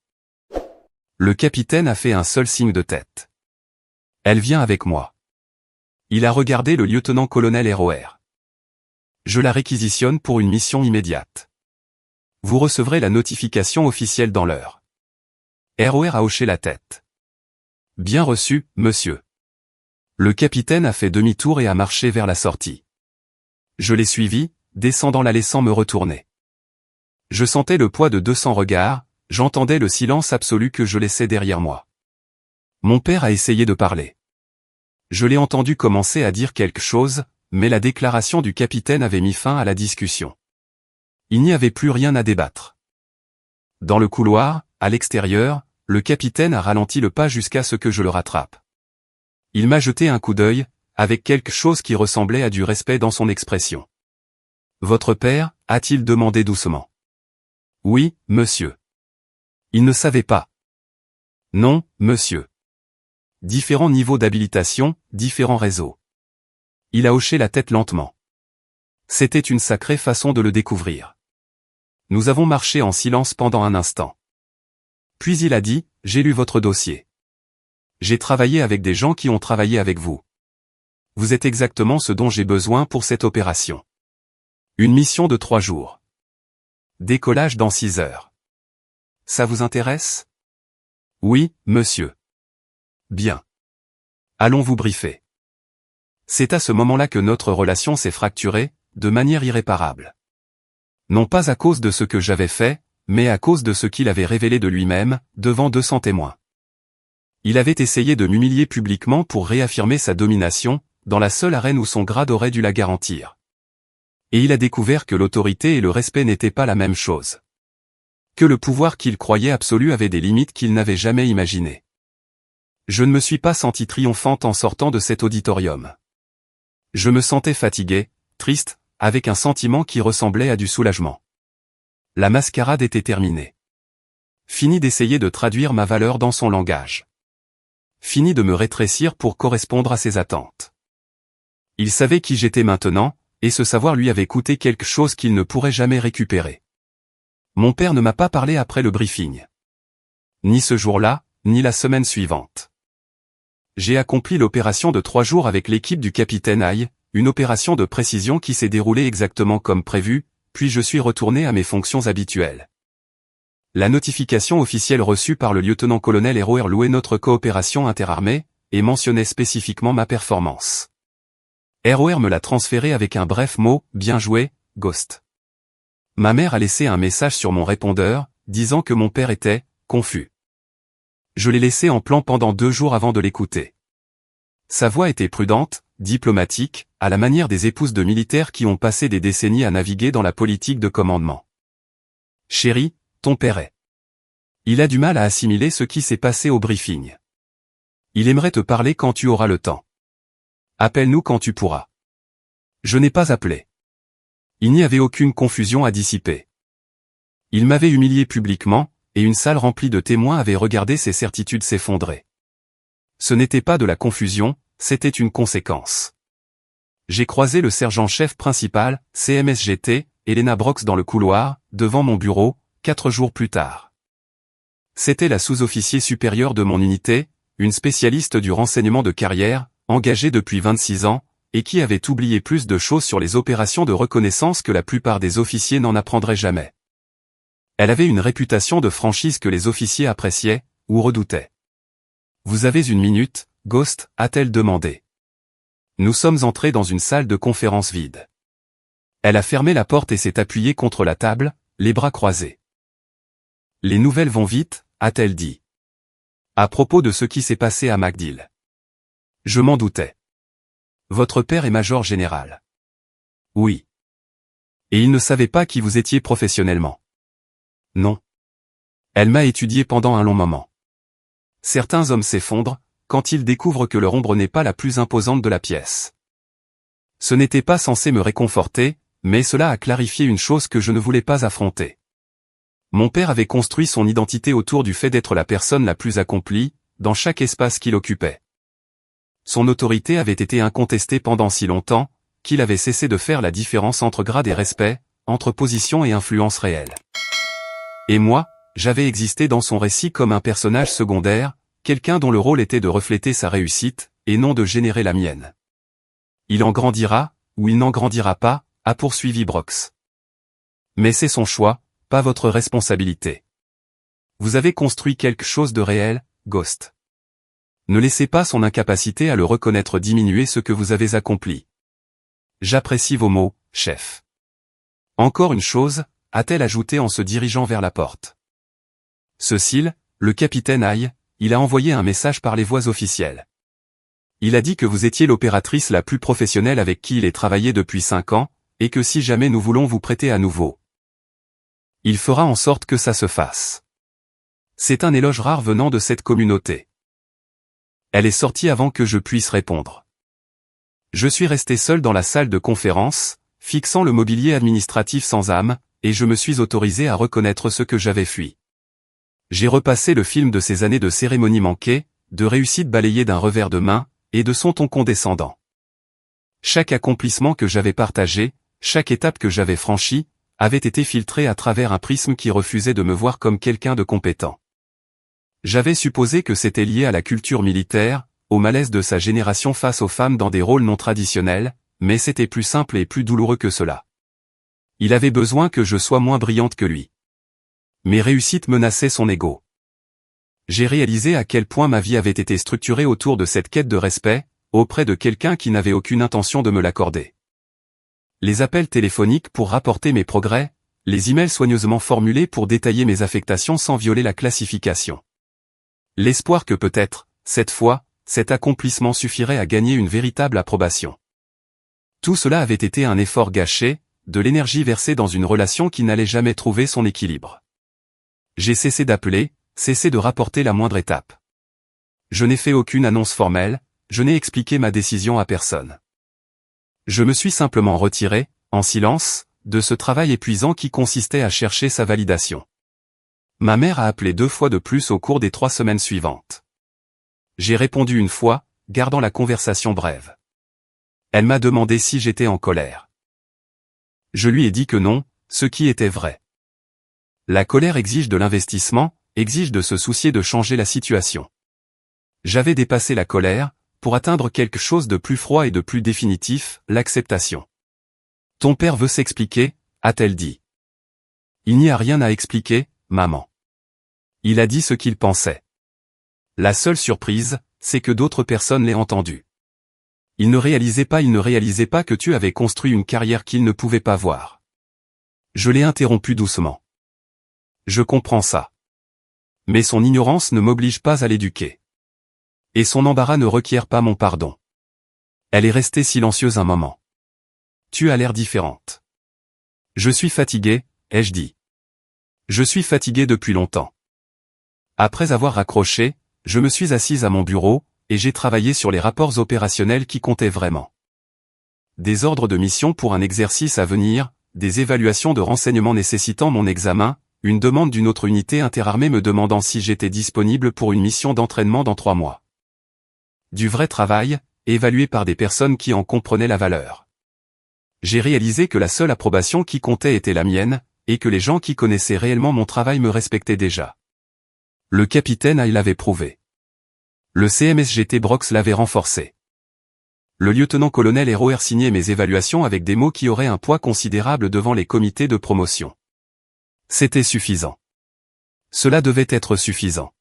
Le capitaine a fait un seul signe de tête. Elle vient avec moi. Il a regardé le lieutenant-colonel ROR. Je la réquisitionne pour une mission immédiate. Vous recevrez la notification officielle dans l'heure. ROR a hoché la tête. Bien reçu, monsieur. Le capitaine a fait demi-tour et a marché vers la sortie. Je l'ai suivi, descendant la laissant me retourner. Je sentais le poids de 200 regards, j'entendais le silence absolu que je laissais derrière moi. Mon père a essayé de parler. Je l'ai entendu commencer à dire quelque chose, mais la déclaration du capitaine avait mis fin à la discussion. Il n'y avait plus rien à débattre. Dans le couloir, à l'extérieur, le capitaine a ralenti le pas jusqu'à ce que je le rattrape. Il m'a jeté un coup d'œil, avec quelque chose qui ressemblait à du respect dans son expression. « Votre père » a-t-il demandé doucement. « Oui, monsieur. » Il ne savait pas. « Non, monsieur. » Différents niveaux d'habilitation, différents réseaux. Il a hoché la tête lentement. C'était une sacrée façon de le découvrir. Nous avons marché en silence pendant un instant. Puis il a dit, « J'ai lu votre dossier. J'ai travaillé avec des gens qui ont travaillé avec vous. Vous êtes exactement ce dont j'ai besoin pour cette opération. Une mission de 3 jours. Décollage dans 6 heures. Ça vous intéresse? » Oui, monsieur. Bien. Allons vous briefer. C'est à ce moment-là que notre relation s'est fracturée, de manière irréparable. Non pas à cause de ce que j'avais fait, mais à cause de ce qu'il avait révélé de lui-même, devant 200 témoins. Il avait essayé de m'humilier publiquement pour réaffirmer sa domination, dans la seule arène où son grade aurait dû la garantir. Et il a découvert que l'autorité et le respect n'étaient pas la même chose. Que le pouvoir qu'il croyait absolu avait des limites qu'il n'avait jamais imaginées. Je ne me suis pas senti triomphante en sortant de cet auditorium. Je me sentais fatigué, triste, avec un sentiment qui ressemblait à du soulagement. La mascarade était terminée. Fini d'essayer de traduire ma valeur dans son langage. Fini de me rétrécir pour correspondre à ses attentes. Il savait qui j'étais maintenant, et ce savoir lui avait coûté quelque chose qu'il ne pourrait jamais récupérer. Mon père ne m'a pas parlé après le briefing. Ni ce jour-là, ni la semaine suivante. J'ai accompli l'opération de 3 jours avec l'équipe du capitaine Aïe, une opération de précision qui s'est déroulée exactement comme prévu, puis je suis retourné à mes fonctions habituelles. La notification officielle reçue par le lieutenant-colonel ROR louait notre coopération interarmée, et mentionnait spécifiquement ma performance. ROR me l'a transféré avec un bref mot, « Bien joué, Ghost ». Ma mère a laissé un message sur mon répondeur, disant que mon père était « confus ». Je l'ai laissé en plan pendant 2 jours avant de l'écouter. Sa voix était prudente, diplomatique, à la manière des épouses de militaires qui ont passé des décennies à naviguer dans la politique de commandement. « Chérie, ton père est. Il a du mal à assimiler ce qui s'est passé au briefing. Il aimerait te parler quand tu auras le temps. Appelle-nous quand tu pourras. » Je n'ai pas appelé. Il n'y avait aucune confusion à dissiper. Il m'avait humilié publiquement, et une salle remplie de témoins avait regardé ses certitudes s'effondrer. Ce n'était pas de la confusion, c'était une conséquence. J'ai croisé le sergent-chef principal, CMSGT, Elena Brox dans le couloir, devant mon bureau, 4 jours plus tard. C'était la sous-officier supérieure de mon unité, une spécialiste du renseignement de carrière, engagée depuis 26 ans, et qui avait oublié plus de choses sur les opérations de reconnaissance que la plupart des officiers n'en apprendraient jamais. Elle avait une réputation de franchise que les officiers appréciaient, ou redoutaient. « Vous avez une minute, Ghost » a-t-elle demandé. Nous sommes entrés dans une salle de conférence vide. Elle a fermé la porte et s'est appuyée contre la table, les bras croisés. « Les nouvelles vont vite » a-t-elle dit. À propos de ce qui s'est passé à MacDill. Je m'en doutais. Votre père est major général. Oui. Et il ne savait pas qui vous étiez professionnellement. Non. Elle m'a étudié pendant un long moment. Certains hommes s'effondrent, quand ils découvrent que leur ombre n'est pas la plus imposante de la pièce. Ce n'était pas censé me réconforter, mais cela a clarifié une chose que je ne voulais pas affronter. Mon père avait construit son identité autour du fait d'être la personne la plus accomplie, dans chaque espace qu'il occupait. Son autorité avait été incontestée pendant si longtemps, qu'il avait cessé de faire la différence entre grade et respect, entre position et influence réelle. Et moi, j'avais existé dans son récit comme un personnage secondaire, quelqu'un dont le rôle était de refléter sa réussite, et non de générer la mienne. Il en grandira, ou il n'en grandira pas, a poursuivi Brox. Mais c'est son choix, pas votre responsabilité. Vous avez construit quelque chose de réel, Ghost. Ne laissez pas son incapacité à le reconnaître diminuer ce que vous avez accompli. J'apprécie vos mots, chef. Encore une chose, a-t-elle ajouté en se dirigeant vers la porte. Cecile, le capitaine Aille, il a envoyé un message par les voies officielles. Il a dit que vous étiez l'opératrice la plus professionnelle avec qui il ait travaillé depuis 5 ans, et que si jamais nous voulons vous prêter à nouveau, il fera en sorte que ça se fasse. C'est un éloge rare venant de cette communauté. Elle est sortie avant que je puisse répondre. Je suis resté seul dans la salle de conférence, fixant le mobilier administratif sans âme, et je me suis autorisé à reconnaître ce que j'avais fui. J'ai repassé le film de ces années de cérémonies manquées, de réussites balayées d'un revers de main, et de son ton condescendant. Chaque accomplissement que j'avais partagé, chaque étape que j'avais franchie, avait été filtré à travers un prisme qui refusait de me voir comme quelqu'un de compétent. J'avais supposé que c'était lié à la culture militaire, au malaise de sa génération face aux femmes dans des rôles non traditionnels, mais c'était plus simple et plus douloureux que cela. Il avait besoin que je sois moins brillante que lui. Mes réussites menaçaient son ego. J'ai réalisé à quel point ma vie avait été structurée autour de cette quête de respect, auprès de quelqu'un qui n'avait aucune intention de me l'accorder. Les appels téléphoniques pour rapporter mes progrès, les emails soigneusement formulés pour détailler mes affectations sans violer la classification. L'espoir que peut-être, cette fois, cet accomplissement suffirait à gagner une véritable approbation. Tout cela avait été un effort gâché, de l'énergie versée dans une relation qui n'allait jamais trouver son équilibre. J'ai cessé d'appeler, cessé de rapporter la moindre étape. Je n'ai fait aucune annonce formelle, je n'ai expliqué ma décision à personne. Je me suis simplement retiré, en silence, de ce travail épuisant qui consistait à chercher sa validation. Ma mère a appelé 2 fois de plus au cours des 3 semaines suivantes. J'ai répondu une fois, gardant la conversation brève. Elle m'a demandé si j'étais en colère. Je lui ai dit que non, ce qui était vrai. La colère exige de l'investissement, exige de se soucier de changer la situation. J'avais dépassé la colère, pour atteindre quelque chose de plus froid et de plus définitif, l'acceptation. Ton père veut s'expliquer, a-t-elle dit. Il n'y a rien à expliquer, maman. Il a dit ce qu'il pensait. La seule surprise, c'est que d'autres personnes l'aient entendu. Il ne réalisait pas que tu avais construit une carrière qu'il ne pouvait pas voir. Je l'ai interrompu doucement. Je comprends ça. Mais son ignorance ne m'oblige pas à l'éduquer. Et son embarras ne requiert pas mon pardon. Elle est restée silencieuse un moment. Tu as l'air différente. Je suis fatigué, ai-je dit. Je suis fatigué depuis longtemps. Après avoir raccroché, je me suis assise à mon bureau, et j'ai travaillé sur les rapports opérationnels qui comptaient vraiment. Des ordres de mission pour un exercice à venir, des évaluations de renseignements nécessitant mon examen, une demande d'une autre unité interarmée me demandant si j'étais disponible pour une mission d'entraînement dans 3 mois. Du vrai travail, évalué par des personnes qui en comprenaient la valeur. J'ai réalisé que la seule approbation qui comptait était la mienne, et que les gens qui connaissaient réellement mon travail me respectaient déjà. Le capitaine Aille l'avait prouvé. Le CMSGT Brox l'avait renforcé. Le lieutenant-colonel Héroer signait mes évaluations avec des mots qui auraient un poids considérable devant les comités de promotion. C'était suffisant. Cela devait être suffisant.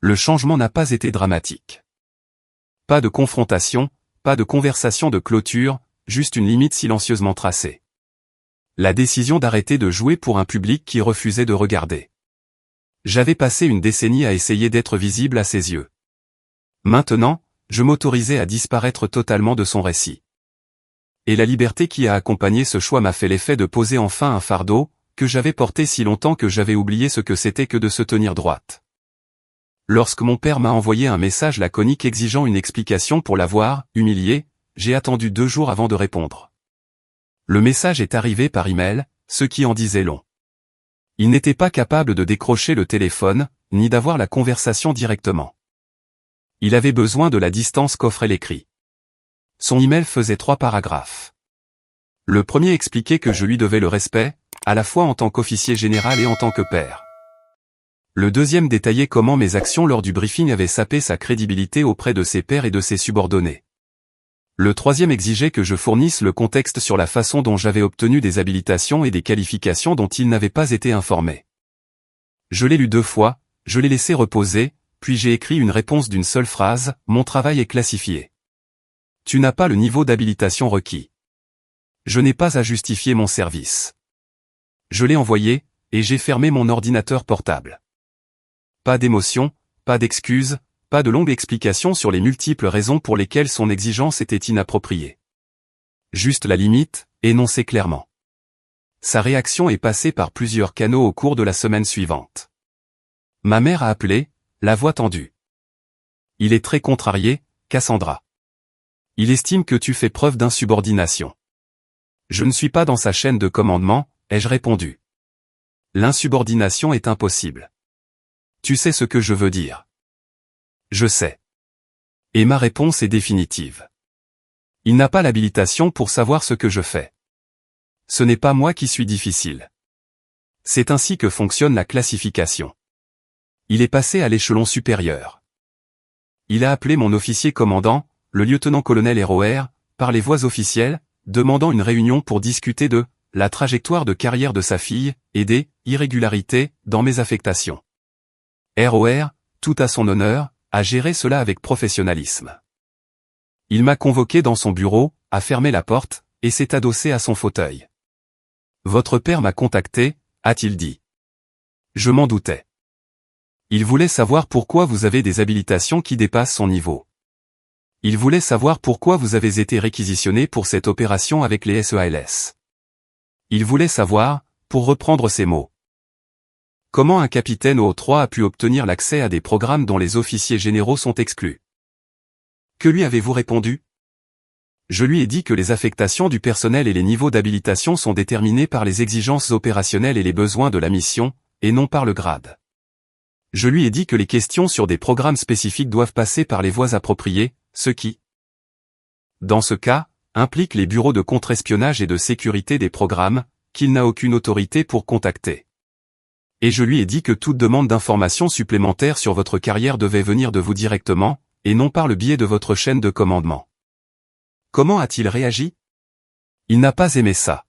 Le changement n'a pas été dramatique. Pas de confrontation, pas de conversation de clôture, juste une limite silencieusement tracée. La décision d'arrêter de jouer pour un public qui refusait de regarder. J'avais passé une décennie à essayer d'être visible à ses yeux. Maintenant, je m'autorisais à disparaître totalement de son récit. Et la liberté qui a accompagné ce choix m'a fait l'effet de poser enfin un fardeau, que j'avais porté si longtemps que j'avais oublié ce que c'était que de se tenir droite. Lorsque mon père m'a envoyé un message laconique exigeant une explication pour l'avoir humilié, j'ai attendu 2 jours avant de répondre. Le message est arrivé par email, ce qui en disait long. Il n'était pas capable de décrocher le téléphone, ni d'avoir la conversation directement. Il avait besoin de la distance qu'offrait l'écrit. Son email faisait 3 paragraphes. Le premier expliquait que je lui devais le respect, à la fois en tant qu'officier général et en tant que père. Le deuxième détaillait comment mes actions lors du briefing avaient sapé sa crédibilité auprès de ses pairs et de ses subordonnés. Le troisième exigeait que je fournisse le contexte sur la façon dont j'avais obtenu des habilitations et des qualifications dont il n'avait pas été informé. Je l'ai lu 2 fois, je l'ai laissé reposer, puis j'ai écrit une réponse d'une seule phrase, mon travail est classifié. Tu n'as pas le niveau d'habilitation requis. Je n'ai pas à justifier mon service. Je l'ai envoyé, et j'ai fermé mon ordinateur portable. Pas d'émotion, pas d'excuses, pas de longues explications sur les multiples raisons pour lesquelles son exigence était inappropriée. Juste la limite, énoncée clairement. Sa réaction est passée par plusieurs canaux au cours de la semaine suivante. Ma mère a appelé, la voix tendue. Il est très contrarié, Cassandra. Il estime que tu fais preuve d'insubordination. Je ne suis pas dans sa chaîne de commandement, ai-je répondu. L'insubordination est impossible. Tu sais ce que je veux dire. Je sais. Et ma réponse est définitive. Il n'a pas l'habilitation pour savoir ce que je fais. Ce n'est pas moi qui suis difficile. C'est ainsi que fonctionne la classification. Il est passé à l'échelon supérieur. Il a appelé mon officier commandant, le lieutenant-colonel ROR, par les voies officielles, demandant une réunion pour discuter de la trajectoire de carrière de sa fille et des irrégularités dans mes affectations. ROR, tout à son honneur, a géré cela avec professionnalisme. Il m'a convoqué dans son bureau, a fermé la porte, et s'est adossé à son fauteuil. Votre père m'a contacté, a-t-il dit. Je m'en doutais. Il voulait savoir pourquoi vous avez des habilitations qui dépassent son niveau. Il voulait savoir pourquoi vous avez été réquisitionné pour cette opération avec les SEALS. Il voulait savoir, pour reprendre ses mots. Comment un capitaine au 3 a pu obtenir l'accès à des programmes dont les officiers généraux sont exclus? Que lui avez-vous répondu? Je lui ai dit que les affectations du personnel et les niveaux d'habilitation sont déterminés par les exigences opérationnelles et les besoins de la mission, et non par le grade. Je lui ai dit que les questions sur des programmes spécifiques doivent passer par les voies appropriées, ce qui, dans ce cas, implique les bureaux de contre-espionnage et de sécurité des programmes, qu'il n'a aucune autorité pour contacter. Et je lui ai dit que toute demande d'informations supplémentaires sur votre carrière devait venir de vous directement, et non par le biais de votre chaîne de commandement. Comment a-t-il réagi? Il n'a pas aimé ça.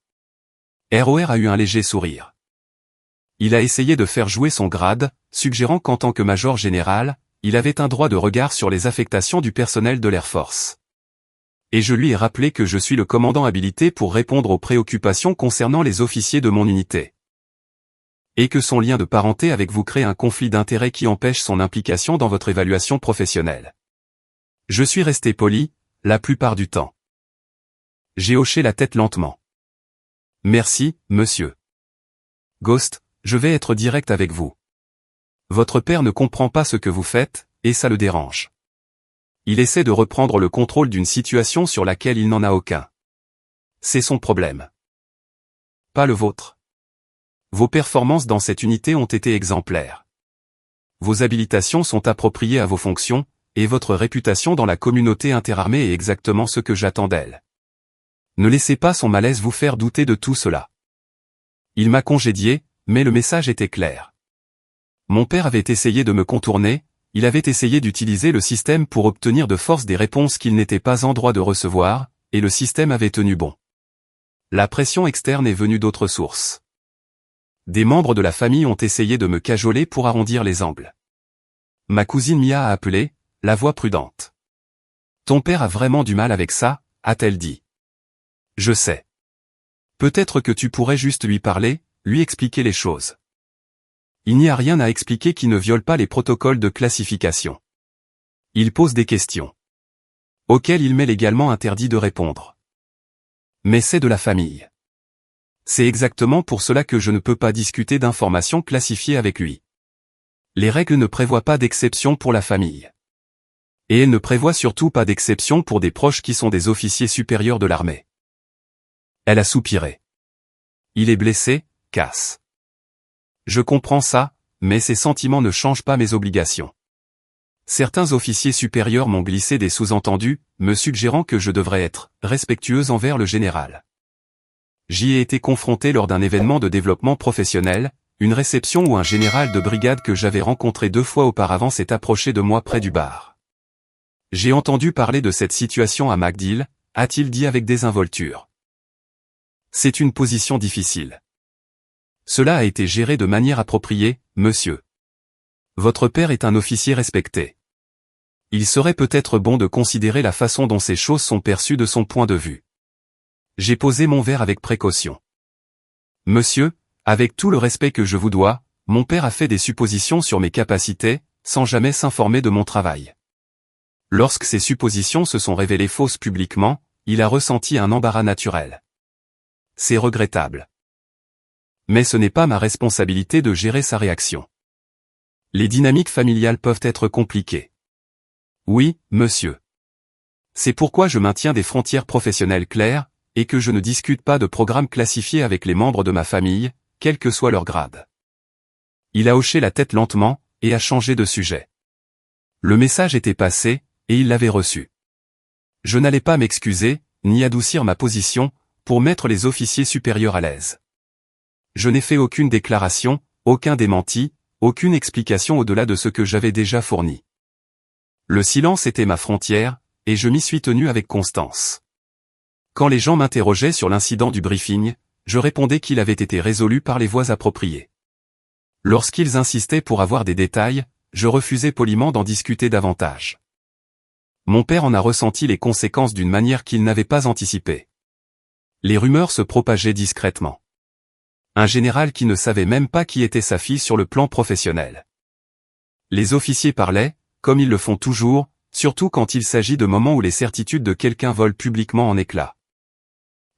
ROR a eu un léger sourire. Il a essayé de faire jouer son grade, suggérant qu'en tant que major général, il avait un droit de regard sur les affectations du personnel de l'Air Force. Et je lui ai rappelé que je suis le commandant habilité pour répondre aux préoccupations concernant les officiers de mon unité. Et que son lien de parenté avec vous crée un conflit d'intérêts qui empêche son implication dans votre évaluation professionnelle. Je suis resté poli, la plupart du temps. J'ai hoché la tête lentement. Merci, monsieur. Ghost, je vais être direct avec vous. Votre père ne comprend pas ce que vous faites, et ça le dérange. Il essaie de reprendre le contrôle d'une situation sur laquelle il n'en a aucun. C'est son problème. Pas le vôtre. Vos performances dans cette unité ont été exemplaires. Vos habilitations sont appropriées à vos fonctions, et votre réputation dans la communauté interarmée est exactement ce que j'attends d'elle. Ne laissez pas son malaise vous faire douter de tout cela. Il m'a congédié, mais le message était clair. Mon père avait essayé de me contourner, il avait essayé d'utiliser le système pour obtenir de force des réponses qu'il n'était pas en droit de recevoir, et le système avait tenu bon. La pression externe est venue d'autres sources. Des membres de la famille ont essayé de me cajoler pour arrondir les angles. Ma cousine Mia a appelé, la voix prudente. Ton père a vraiment du mal avec ça, a-t-elle dit. Je sais. Peut-être que tu pourrais juste lui parler, lui expliquer les choses. Il n'y a rien à expliquer qui ne viole pas les protocoles de classification. Il pose des questions. Auxquelles il m'est légalement interdit de répondre. Mais c'est de la famille. C'est exactement pour cela que je ne peux pas discuter d'informations classifiées avec lui. Les règles ne prévoient pas d'exception pour la famille. Et elles ne prévoient surtout pas d'exception pour des proches qui sont des officiers supérieurs de l'armée. Elle a soupiré. Il est blessé, Cass. Je comprends ça, mais ces sentiments ne changent pas mes obligations. Certains officiers supérieurs m'ont glissé des sous-entendus, me suggérant que je devrais être respectueuse envers le général. J'y ai été confronté lors d'un événement de développement professionnel, une réception où un général de brigade que j'avais rencontré 2 fois auparavant s'est approché de moi près du bar. J'ai entendu parler de cette situation à MacDill, a-t-il dit avec désinvolture. C'est une position difficile. Cela a été géré de manière appropriée, monsieur. Votre père est un officier respecté. Il serait peut-être bon de considérer la façon dont ces choses sont perçues de son point de vue. J'ai posé mon verre avec précaution. Monsieur, avec tout le respect que je vous dois, mon père a fait des suppositions sur mes capacités, sans jamais s'informer de mon travail. Lorsque ces suppositions se sont révélées fausses publiquement, il a ressenti un embarras naturel. C'est regrettable. Mais ce n'est pas ma responsabilité de gérer sa réaction. Les dynamiques familiales peuvent être compliquées. Oui, monsieur. C'est pourquoi je maintiens des frontières professionnelles claires, et que je ne discute pas de programmes classifiés avec les membres de ma famille, quel que soit leur grade. Il a hoché la tête lentement, et a changé de sujet. Le message était passé, et il l'avait reçu. Je n'allais pas m'excuser, ni adoucir ma position, pour mettre les officiers supérieurs à l'aise. Je n'ai fait aucune déclaration, aucun démenti, aucune explication au-delà de ce que j'avais déjà fourni. Le silence était ma frontière, et je m'y suis tenu avec constance. Quand les gens m'interrogeaient sur l'incident du briefing, je répondais qu'il avait été résolu par les voies appropriées. Lorsqu'ils insistaient pour avoir des détails, je refusais poliment d'en discuter davantage. Mon père en a ressenti les conséquences d'une manière qu'il n'avait pas anticipée. Les rumeurs se propageaient discrètement. Un général qui ne savait même pas qui était sa fille sur le plan professionnel. Les officiers parlaient, comme ils le font toujours, surtout quand il s'agit de moments où les certitudes de quelqu'un volent publiquement en éclats.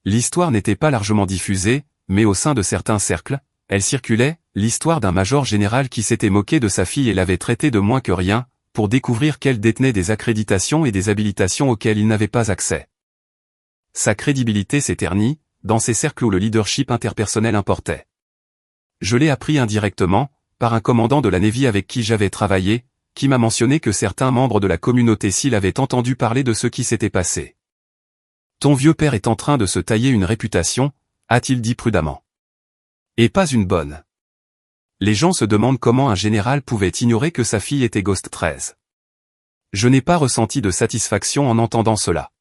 L'histoire n'était pas largement diffusée, mais au sein de certains cercles, elle circulait, l'histoire d'un major général qui s'était moqué de sa fille et l'avait traitée de moins que rien, pour découvrir qu'elle détenait des accréditations et des habilitations auxquelles il n'avait pas accès. Sa crédibilité s'est ternie, dans ces cercles où le leadership interpersonnel importait. Je l'ai appris indirectement, par un commandant de la Navy avec qui j'avais travaillé, qui m'a mentionné que certains membres de la communauté SEAL avaient entendu parler de ce qui s'était passé. Ton vieux père est en train de se tailler une réputation, a-t-il dit prudemment. Et pas une bonne. Les gens se demandent comment un général pouvait ignorer que sa fille était Ghost 13. Je n'ai pas ressenti de satisfaction en entendant cela.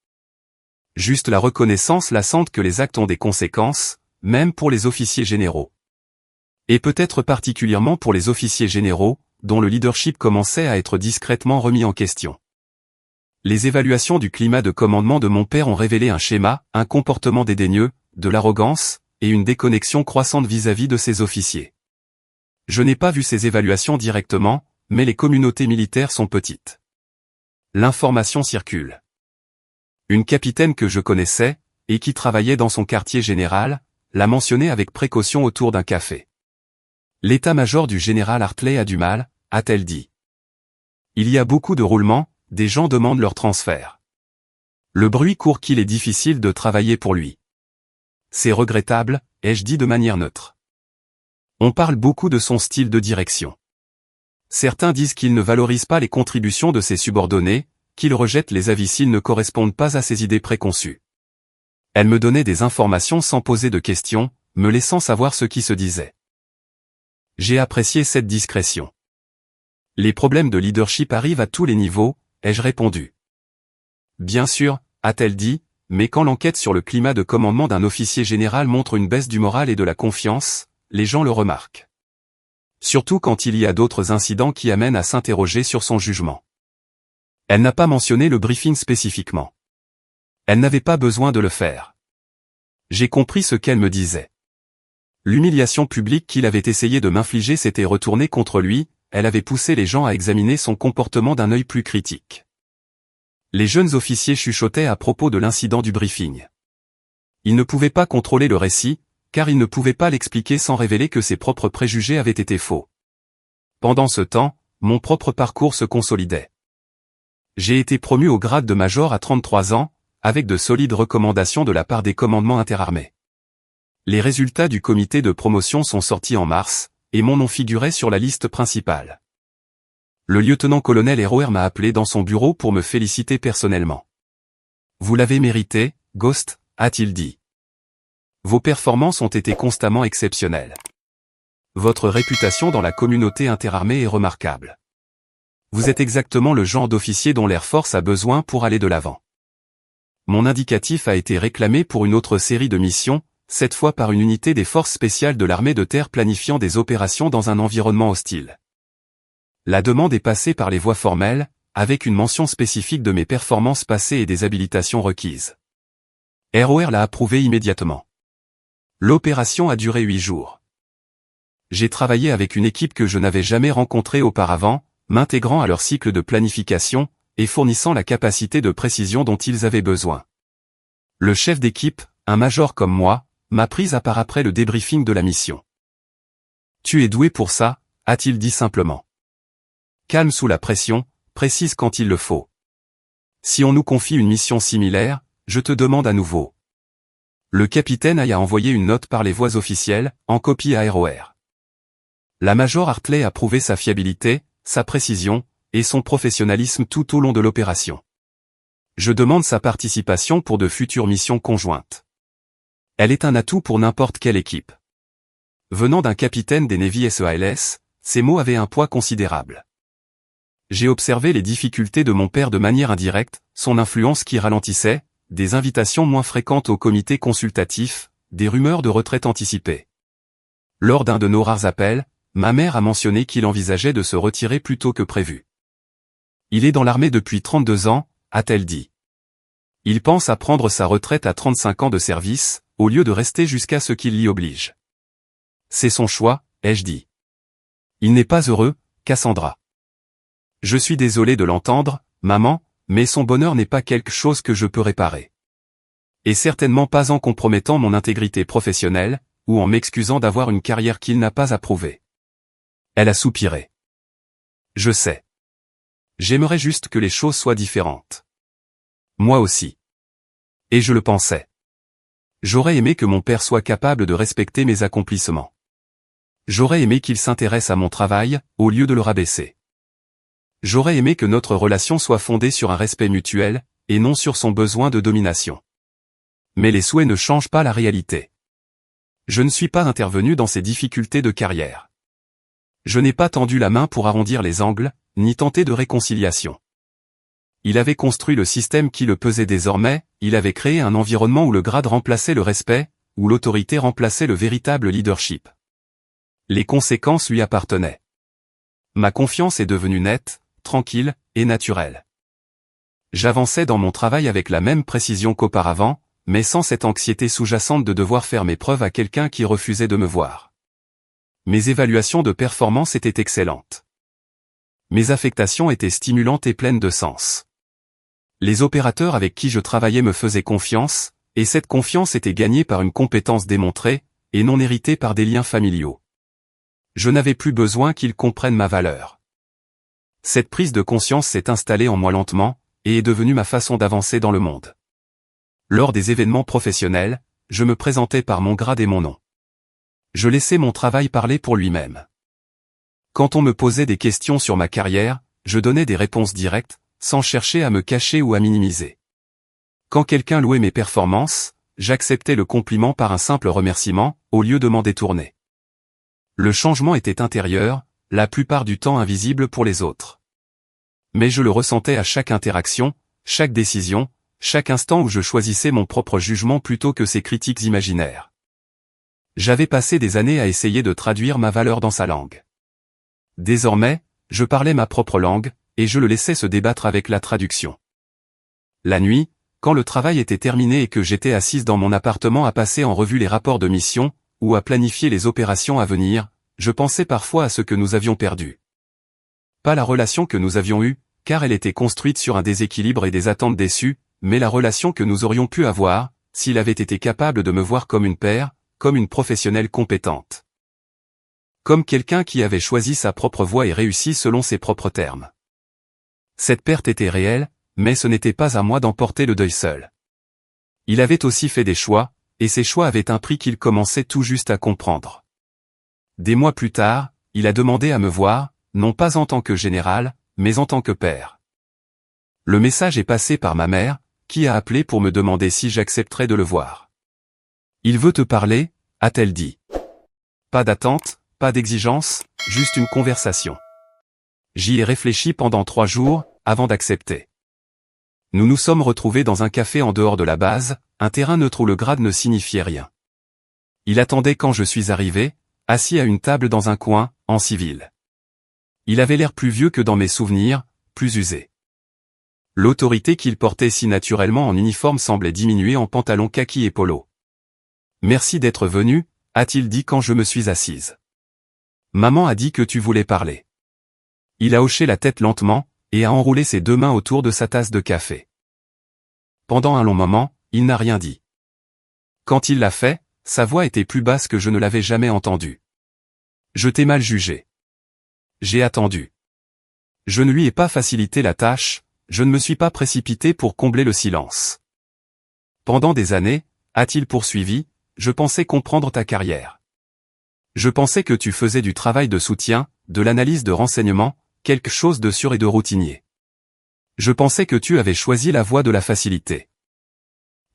Juste la reconnaissance lassante que les actes ont des conséquences, même pour les officiers généraux. Et peut-être particulièrement pour les officiers généraux, dont le leadership commençait à être discrètement remis en question. Les évaluations du climat de commandement de mon père ont révélé un schéma, un comportement dédaigneux, de l'arrogance, et une déconnexion croissante vis-à-vis de ses officiers. Je n'ai pas vu ces évaluations directement, mais les communautés militaires sont petites. L'information circule. Une capitaine que je connaissais, et qui travaillait dans son quartier général, l'a mentionné avec précaution autour d'un café. L'état-major du général Hartley a du mal, a-t-elle dit. Il y a beaucoup de roulements, des gens demandent leur transfert. Le bruit court qu'il est difficile de travailler pour lui. C'est regrettable, ai-je dit de manière neutre. On parle beaucoup de son style de direction. Certains disent qu'il ne valorise pas les contributions de ses subordonnés, qu'il rejette les avis s'ils ne correspondent pas à ses idées préconçues. Elle me donnait des informations sans poser de questions, me laissant savoir ce qui se disait. J'ai apprécié cette discrétion. Les problèmes de leadership arrivent à tous les niveaux, ai-je répondu. Bien sûr, a-t-elle dit, mais quand l'enquête sur le climat de commandement d'un officier général montre une baisse du moral et de la confiance, les gens le remarquent. Surtout quand il y a d'autres incidents qui amènent à s'interroger sur son jugement. Elle n'a pas mentionné le briefing spécifiquement. Elle n'avait pas besoin de le faire. J'ai compris ce qu'elle me disait. L'humiliation publique qu'il avait essayé de m'infliger s'était retournée contre lui, elle avait poussé les gens à examiner son comportement d'un œil plus critique. Les jeunes officiers chuchotaient à propos de l'incident du briefing. Ils ne pouvaient pas contrôler le récit, car ils ne pouvaient pas l'expliquer sans révéler que ses propres préjugés avaient été faux. Pendant ce temps, mon propre parcours se consolidait. J'ai été promu au grade de major à 33 ans, avec de solides recommandations de la part des commandements interarmés. Les résultats du comité de promotion sont sortis en mars, et mon nom figurait sur la liste principale. Le lieutenant-colonel Roer m'a appelé dans son bureau pour me féliciter personnellement. « Vous l'avez mérité, Ghost », a-t-il dit. « Vos performances ont été constamment exceptionnelles. Votre réputation dans la communauté interarmée est remarquable. Vous êtes exactement le genre d'officier dont l'Air Force a besoin pour aller de l'avant. » Mon indicatif a été réclamé pour une autre série de missions, cette fois par une unité des forces spéciales de l'armée de terre planifiant des opérations dans un environnement hostile. La demande est passée par les voies formelles, avec une mention spécifique de mes performances passées et des habilitations requises. Roer l'a approuvé immédiatement. L'opération a duré 8 jours. J'ai travaillé avec une équipe que je n'avais jamais rencontrée auparavant, m'intégrant à leur cycle de planification, et fournissant la capacité de précision dont ils avaient besoin. Le chef d'équipe, un major comme moi, m'a prise à part après le débriefing de la mission. « Tu es doué pour ça », a-t-il dit simplement. « Calme sous la pression, précise quand il le faut. Si on nous confie une mission similaire, je te demande à nouveau. » Le capitaine a envoyé une note par les voies officielles, en copie à Roer. La major Hartley a prouvé sa fiabilité, sa précision, et son professionnalisme tout au long de l'opération. Je demande sa participation pour de futures missions conjointes. Elle est un atout pour n'importe quelle équipe. Venant d'un capitaine des Navy SEALS, ces mots avaient un poids considérable. J'ai observé les difficultés de mon père de manière indirecte, son influence qui ralentissait, des invitations moins fréquentes au comité consultatif, des rumeurs de retraite anticipée. Lors d'un de nos rares appels, ma mère a mentionné qu'il envisageait de se retirer plus tôt que prévu. Il est dans l'armée depuis 32 ans, a-t-elle dit. Il pense à prendre sa retraite à 35 ans de service, au lieu de rester jusqu'à ce qu'il l'y oblige. C'est son choix, ai-je dit. Il n'est pas heureux, Cassandra. Je suis désolé de l'entendre, maman, mais son bonheur n'est pas quelque chose que je peux réparer. Et certainement pas en compromettant mon intégrité professionnelle, ou en m'excusant d'avoir une carrière qu'il n'a pas approuvée. Elle a soupiré. Je sais. J'aimerais juste que les choses soient différentes. Moi aussi. Et je le pensais. J'aurais aimé que mon père soit capable de respecter mes accomplissements. J'aurais aimé qu'il s'intéresse à mon travail, au lieu de le rabaisser. J'aurais aimé que notre relation soit fondée sur un respect mutuel, et non sur son besoin de domination. Mais les souhaits ne changent pas la réalité. Je ne suis pas intervenu dans ces difficultés de carrière. Je n'ai pas tendu la main pour arrondir les angles, ni tenter de réconciliation. Il avait construit le système qui le pesait désormais, il avait créé un environnement où le grade remplaçait le respect, où l'autorité remplaçait le véritable leadership. Les conséquences lui appartenaient. Ma confiance est devenue nette, tranquille, et naturelle. J'avançais dans mon travail avec la même précision qu'auparavant, mais sans cette anxiété sous-jacente de devoir faire mes preuves à quelqu'un qui refusait de me voir. Mes évaluations de performance étaient excellentes. Mes affectations étaient stimulantes et pleines de sens. Les opérateurs avec qui je travaillais me faisaient confiance, et cette confiance était gagnée par une compétence démontrée, et non héritée par des liens familiaux. Je n'avais plus besoin qu'ils comprennent ma valeur. Cette prise de conscience s'est installée en moi lentement, et est devenue ma façon d'avancer dans le monde. Lors des événements professionnels, je me présentais par mon grade et mon nom. Je laissais mon travail parler pour lui-même. Quand on me posait des questions sur ma carrière, je donnais des réponses directes, sans chercher à me cacher ou à minimiser. Quand quelqu'un louait mes performances, j'acceptais le compliment par un simple remerciement, au lieu de m'en détourner. Le changement était intérieur, la plupart du temps invisible pour les autres. Mais je le ressentais à chaque interaction, chaque décision, chaque instant où je choisissais mon propre jugement plutôt que ses critiques imaginaires. J'avais passé des années à essayer de traduire ma valeur dans sa langue. Désormais, je parlais ma propre langue, et je le laissais se débattre avec la traduction. La nuit, quand le travail était terminé et que j'étais assise dans mon appartement à passer en revue les rapports de mission, ou à planifier les opérations à venir, je pensais parfois à ce que nous avions perdu. Pas la relation que nous avions eue, car elle était construite sur un déséquilibre et des attentes déçues, mais la relation que nous aurions pu avoir, s'il avait été capable de me voir comme une paire, comme une professionnelle compétente. Comme quelqu'un qui avait choisi sa propre voie et réussi selon ses propres termes. Cette perte était réelle, mais ce n'était pas à moi d'en porter le deuil seul. Il avait aussi fait des choix, et ces choix avaient un prix qu'il commençait tout juste à comprendre. Des mois plus tard, il a demandé à me voir, non pas en tant que général, mais en tant que père. Le message est passé par ma mère, qui a appelé pour me demander si j'accepterais de le voir. Il veut te parler, a-t-elle dit. Pas d'attente, pas d'exigence, juste une conversation. J'y ai réfléchi pendant 3 jours, avant d'accepter. Nous nous sommes retrouvés dans un café en dehors de la base, un terrain neutre où le grade ne signifiait rien. Il attendait quand je suis arrivé, assis à une table dans un coin, en civil. Il avait l'air plus vieux que dans mes souvenirs, plus usé. L'autorité qu'il portait si naturellement en uniforme semblait diminuer en pantalon kaki et polo. « Merci d'être venu », a-t-il dit quand je me suis assise. « Maman a dit que tu voulais parler. » Il a hoché la tête lentement, et a enroulé ses 2 mains autour de sa tasse de café. Pendant un long moment, il n'a rien dit. Quand il l'a fait, sa voix était plus basse que je ne l'avais jamais entendue. Je t'ai mal jugé. J'ai attendu. Je ne lui ai pas facilité la tâche, je ne me suis pas précipité pour combler le silence. Pendant des années, a-t-il poursuivi, je pensais comprendre ta carrière. Je pensais que tu faisais du travail de soutien, de l'analyse de renseignements, quelque chose de sûr et de routinier. Je pensais que tu avais choisi la voie de la facilité.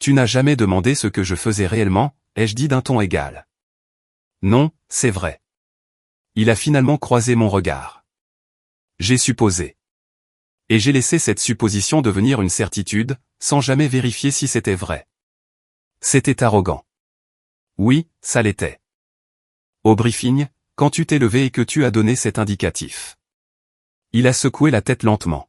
Tu n'as jamais demandé ce que je faisais réellement, ai-je dit d'un ton égal. Non, c'est vrai. Il a finalement croisé mon regard. J'ai supposé. Et j'ai laissé cette supposition devenir une certitude, sans jamais vérifier si c'était vrai. C'était arrogant. Oui, ça l'était. Au briefing, quand tu t'es levé et que tu as donné cet indicatif. Il a secoué la tête lentement.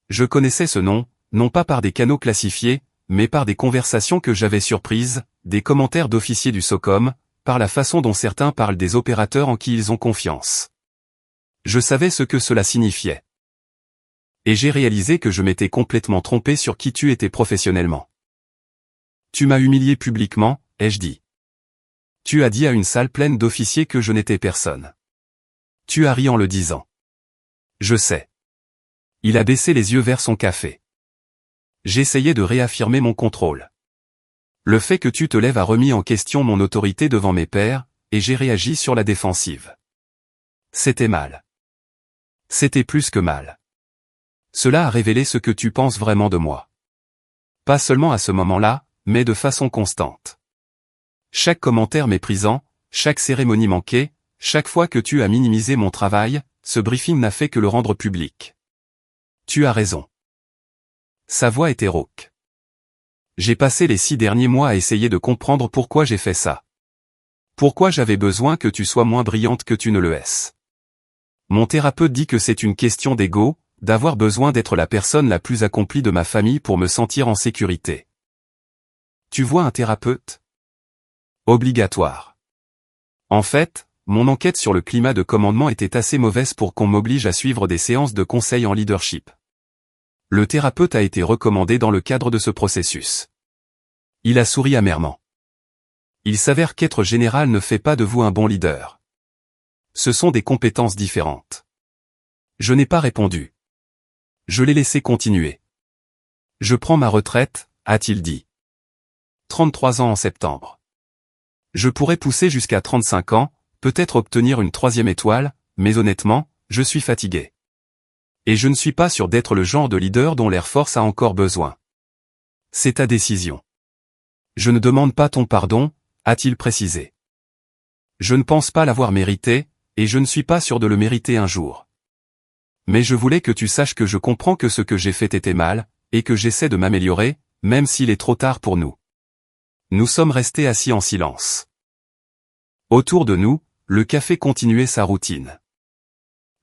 Je connaissais ce nom, non pas par des canaux classifiés, mais par des conversations que j'avais surprises, des commentaires d'officiers du SOCOM, par la façon dont certains parlent des opérateurs en qui ils ont confiance. Je savais ce que cela signifiait. Et j'ai réalisé que je m'étais complètement trompé sur qui tu étais professionnellement. Tu m'as humilié publiquement, ai-je dit. Tu as dit à une salle pleine d'officiers que je n'étais personne. Tu as ri en le disant. Je sais. Il a baissé les yeux vers son café. J'essayais de réaffirmer mon contrôle. Le fait que tu te lèves a remis en question mon autorité devant mes pairs, et j'ai réagi sur la défensive. C'était mal. C'était plus que mal. Cela a révélé ce que tu penses vraiment de moi. Pas seulement à ce moment-là, mais de façon constante. Chaque commentaire méprisant, chaque cérémonie manquée, chaque fois que tu as minimisé mon travail, ce briefing n'a fait que le rendre public. Tu as raison. Sa voix était rauque. J'ai passé les 6 derniers mois à essayer de comprendre pourquoi j'ai fait ça. Pourquoi j'avais besoin que tu sois moins brillante que tu ne le es. Mon thérapeute dit que c'est une question d'ego, d'avoir besoin d'être la personne la plus accomplie de ma famille pour me sentir en sécurité. Tu vois un thérapeute? Obligatoire. En fait, mon enquête sur le climat de commandement était assez mauvaise pour qu'on m'oblige à suivre des séances de conseil en leadership. Le thérapeute a été recommandé dans le cadre de ce processus. Il a souri amèrement. Il s'avère qu'être général ne fait pas de vous un bon leader. Ce sont des compétences différentes. Je n'ai pas répondu. Je l'ai laissé continuer. Je prends ma retraite, a-t-il dit. 33 ans en septembre. Je pourrais pousser jusqu'à 35 ans, peut-être obtenir une 3e étoile, mais honnêtement, je suis fatigué. Et je ne suis pas sûr d'être le genre de leader dont l'Air Force a encore besoin. C'est ta décision. Je ne demande pas ton pardon, a-t-il précisé. Je ne pense pas l'avoir mérité, et je ne suis pas sûr de le mériter un jour. Mais je voulais que tu saches que je comprends que ce que j'ai fait était mal, et que j'essaie de m'améliorer, même s'il est trop tard pour nous. Nous sommes restés assis en silence. Autour de nous, le café continuait sa routine.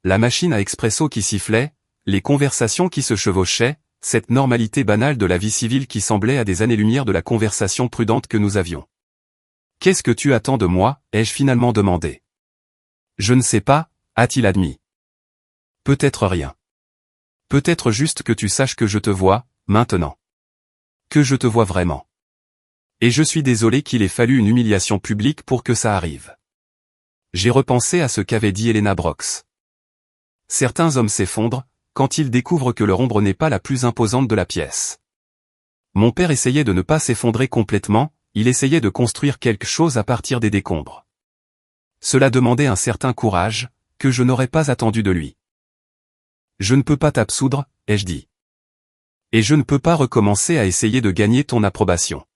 La machine à expresso qui sifflait, les conversations qui se chevauchaient, cette normalité banale de la vie civile qui semblait à des années-lumière de la conversation prudente que nous avions. « Qu'est-ce que tu attends de moi ?» ai-je finalement demandé. « Je ne sais pas », a-t-il admis. « Peut-être rien. Peut-être juste que tu saches que je te vois, maintenant. Que je te vois vraiment. Et je suis désolé qu'il ait fallu une humiliation publique pour que ça arrive. » J'ai repensé à ce qu'avait dit Helena Brox. Certains hommes s'effondrent, quand ils découvrent que leur ombre n'est pas la plus imposante de la pièce. Mon père essayait de ne pas s'effondrer complètement, il essayait de construire quelque chose à partir des décombres. Cela demandait un certain courage, que je n'aurais pas attendu de lui. Je ne peux pas t'absoudre, ai-je dit. Et je ne peux pas recommencer à essayer de gagner ton approbation.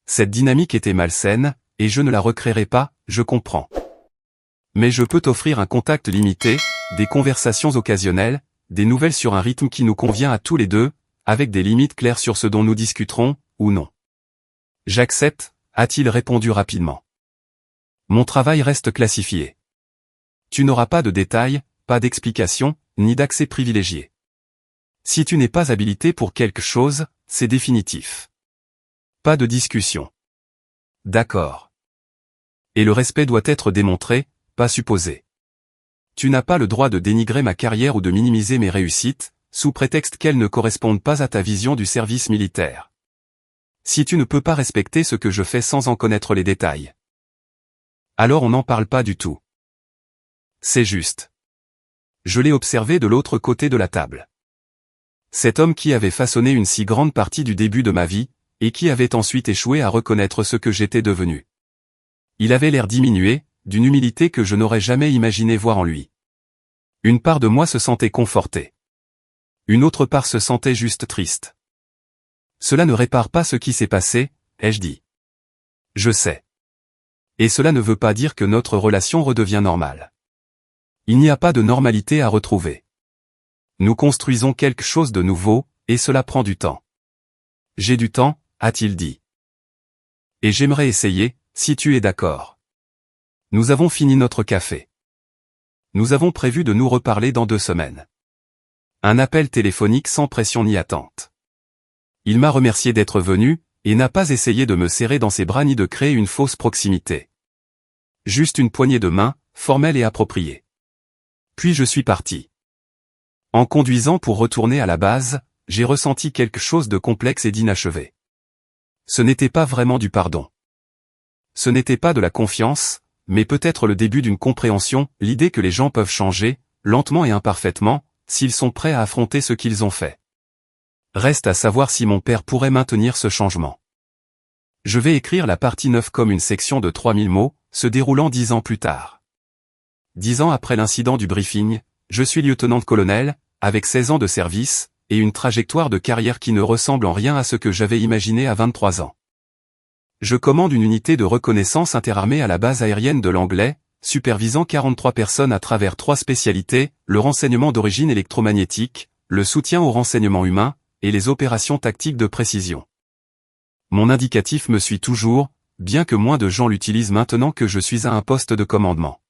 Cette dynamique était malsaine, et je ne la recréerai pas, je comprends. Mais je peux t'offrir un contact limité, des conversations occasionnelles, des nouvelles sur un rythme qui nous convient à tous les deux, avec des limites claires sur ce dont nous discuterons, ou non. J'accepte, a-t-il répondu rapidement. Mon travail reste classifié. Tu n'auras pas de détails, pas d'explications, ni d'accès privilégié. Si tu n'es pas habilité pour quelque chose, c'est définitif. Pas de discussion. D'accord. Et le respect doit être démontré, pas supposé. Tu n'as pas le droit de dénigrer ma carrière ou de minimiser mes réussites, sous prétexte qu'elles ne correspondent pas à ta vision du service militaire. Si tu ne peux pas respecter ce que je fais sans en connaître les détails, alors on n'en parle pas du tout. C'est juste. Je l'ai observé de l'autre côté de la table. Cet homme qui avait façonné une si grande partie du début de ma vie, et qui avait ensuite échoué à reconnaître ce que j'étais devenu. Il avait l'air diminué, d'une humilité que je n'aurais jamais imaginé voir en lui. Une part de moi se sentait confortée. Une autre part se sentait juste triste. Cela ne répare pas ce qui s'est passé, ai-je dit. Je sais. Et cela ne veut pas dire que notre relation redevient normale. Il n'y a pas de normalité à retrouver. Nous construisons quelque chose de nouveau, et cela prend du temps. J'ai du temps, a-t-il dit. Et j'aimerais essayer, si tu es d'accord. Nous avons fini notre café. Nous avons prévu de nous reparler dans 2 semaines. Un appel téléphonique sans pression ni attente. Il m'a remercié d'être venu, et n'a pas essayé de me serrer dans ses bras ni de créer une fausse proximité. Juste une poignée de main, formelle et appropriée. Puis je suis parti. En conduisant pour retourner à la base, j'ai ressenti quelque chose de complexe et d'inachevé. Ce n'était pas vraiment du pardon. Ce n'était pas de la confiance, mais peut-être le début d'une compréhension, l'idée que les gens peuvent changer, lentement et imparfaitement, s'ils sont prêts à affronter ce qu'ils ont fait. Reste à savoir si mon père pourrait maintenir ce changement. Je vais écrire la partie 9 comme une section de 3000 mots, se déroulant 10 ans plus tard. 10 ans après l'incident du briefing, je suis lieutenant-colonel, avec 16 ans de service, et une trajectoire de carrière qui ne ressemble en rien à ce que j'avais imaginé à 23 ans. Je commande une unité de reconnaissance interarmée à la base aérienne de l'Anglais, supervisant 43 personnes à travers 3 spécialités, le renseignement d'origine électromagnétique, le soutien au renseignement humain, et les opérations tactiques de précision. Mon indicatif me suit toujours, bien que moins de gens l'utilisent maintenant que je suis à un poste de commandement.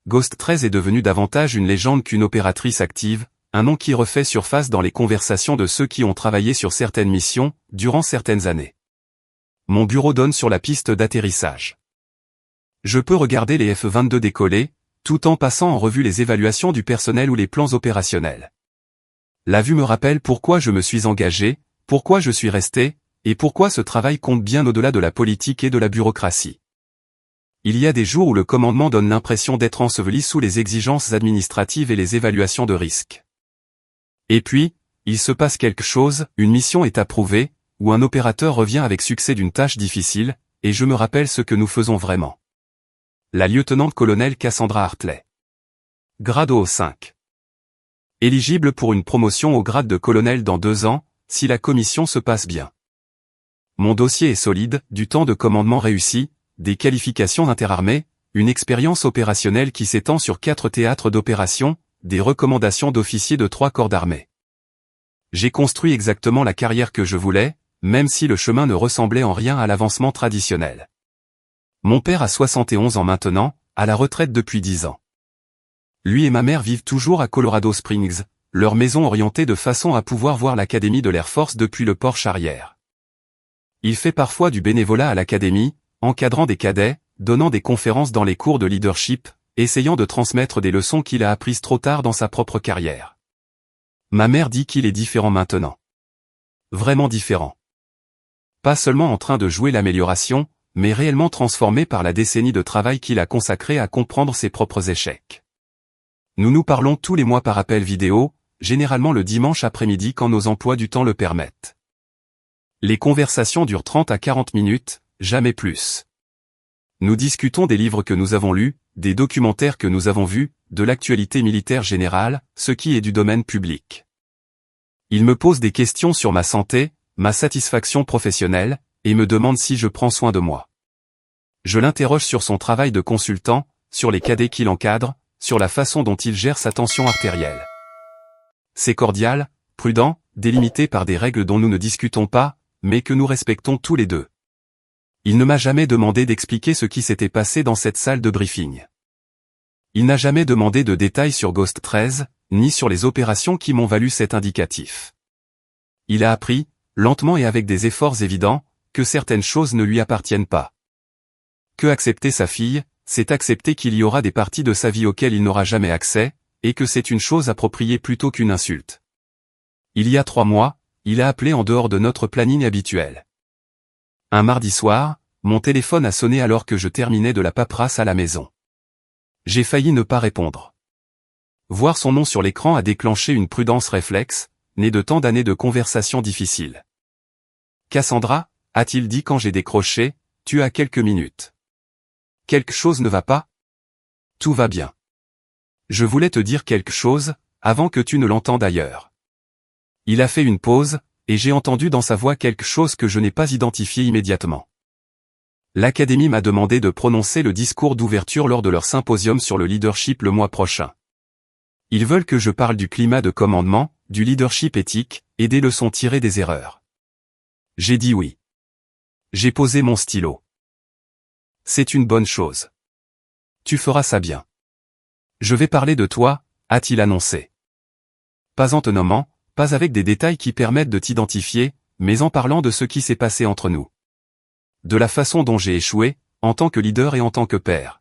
Ghost 13 est devenu davantage une légende qu'une opératrice active, un nom qui refait surface dans les conversations de ceux qui ont travaillé sur certaines missions, durant certaines années. Mon bureau donne sur la piste d'atterrissage. Je peux regarder les F-22 décoller, tout en passant en revue les évaluations du personnel ou les plans opérationnels. La vue me rappelle pourquoi je me suis engagé, pourquoi je suis resté, et pourquoi ce travail compte bien au-delà de la politique et de la bureaucratie. Il y a des jours où le commandement donne l'impression d'être enseveli sous les exigences administratives et les évaluations de risque. Et puis, il se passe quelque chose, une mission est approuvée, ou un opérateur revient avec succès d'une tâche difficile, et je me rappelle ce que nous faisons vraiment. La lieutenant-colonel Cassandra Hartley. Grade au 5. Éligible pour une promotion au grade de colonel dans 2 ans, si la commission se passe bien. Mon dossier est solide, du temps de commandement réussi, des qualifications interarmées, une expérience opérationnelle qui s'étend sur 4 théâtres d'opération, des recommandations d'officiers de 3 corps d'armée. J'ai construit exactement la carrière que je voulais, même si le chemin ne ressemblait en rien à l'avancement traditionnel. Mon père a 71 ans maintenant, à la retraite depuis 10 ans. Lui et ma mère vivent toujours à Colorado Springs, leur maison orientée de façon à pouvoir voir l'académie de l'Air Force depuis le porche arrière. Il fait parfois du bénévolat à l'académie, encadrant des cadets, donnant des conférences dans les cours de leadership, essayant de transmettre des leçons qu'il a apprises trop tard dans sa propre carrière. Ma mère dit qu'il est différent maintenant. Vraiment différent. Pas seulement en train de jouer l'amélioration, mais réellement transformé par la décennie de travail qu'il a consacrée à comprendre ses propres échecs. Nous nous parlons tous les mois par appel vidéo, généralement le dimanche après-midi quand nos emplois du temps le permettent. Les conversations durent 30 à 40 minutes, jamais plus. Nous discutons des livres que nous avons lus, des documentaires que nous avons vus, de l'actualité militaire générale, ce qui est du domaine public. Il me pose des questions sur ma santé, ma satisfaction professionnelle, et me demande si je prends soin de moi. Je l'interroge sur son travail de consultant, sur les cadets qu'il encadre, sur la façon dont il gère sa tension artérielle. C'est cordial, prudent, délimité par des règles dont nous ne discutons pas, mais que nous respectons tous les deux. Il ne m'a jamais demandé d'expliquer ce qui s'était passé dans cette salle de briefing. Il n'a jamais demandé de détails sur Ghost 13, ni sur les opérations qui m'ont valu cet indicatif. Il a appris, lentement et avec des efforts évidents, que certaines choses ne lui appartiennent pas. Que accepter sa fille, c'est accepter qu'il y aura des parties de sa vie auxquelles il n'aura jamais accès, et que c'est une chose appropriée plutôt qu'une insulte. Il y a 3 mois, il a appelé en dehors de notre planning habituel. Un mardi soir, mon téléphone a sonné alors que je terminais de la paperasse à la maison. J'ai failli ne pas répondre. Voir son nom sur l'écran a déclenché une prudence réflexe, née de tant d'années de conversations difficiles. « Cassandra » a-t-il dit quand j'ai décroché, « tu as quelques minutes. » Quelque chose ne va pas ? Tout va bien. Je voulais te dire quelque chose, avant que tu ne l'entendes ailleurs. Il a fait une pause, et j'ai entendu dans sa voix quelque chose que je n'ai pas identifié immédiatement. L'Académie m'a demandé de prononcer le discours d'ouverture lors de leur symposium sur le leadership le mois prochain. Ils veulent que je parle du climat de commandement, du leadership éthique, et des leçons tirées des erreurs. J'ai dit oui. J'ai posé mon stylo. C'est une bonne chose. Tu feras ça bien. Je vais parler de toi, a-t-il annoncé. Pas en te nommant, pas avec des détails qui permettent de t'identifier, mais en parlant de ce qui s'est passé entre nous. De la façon dont j'ai échoué, en tant que leader et en tant que père.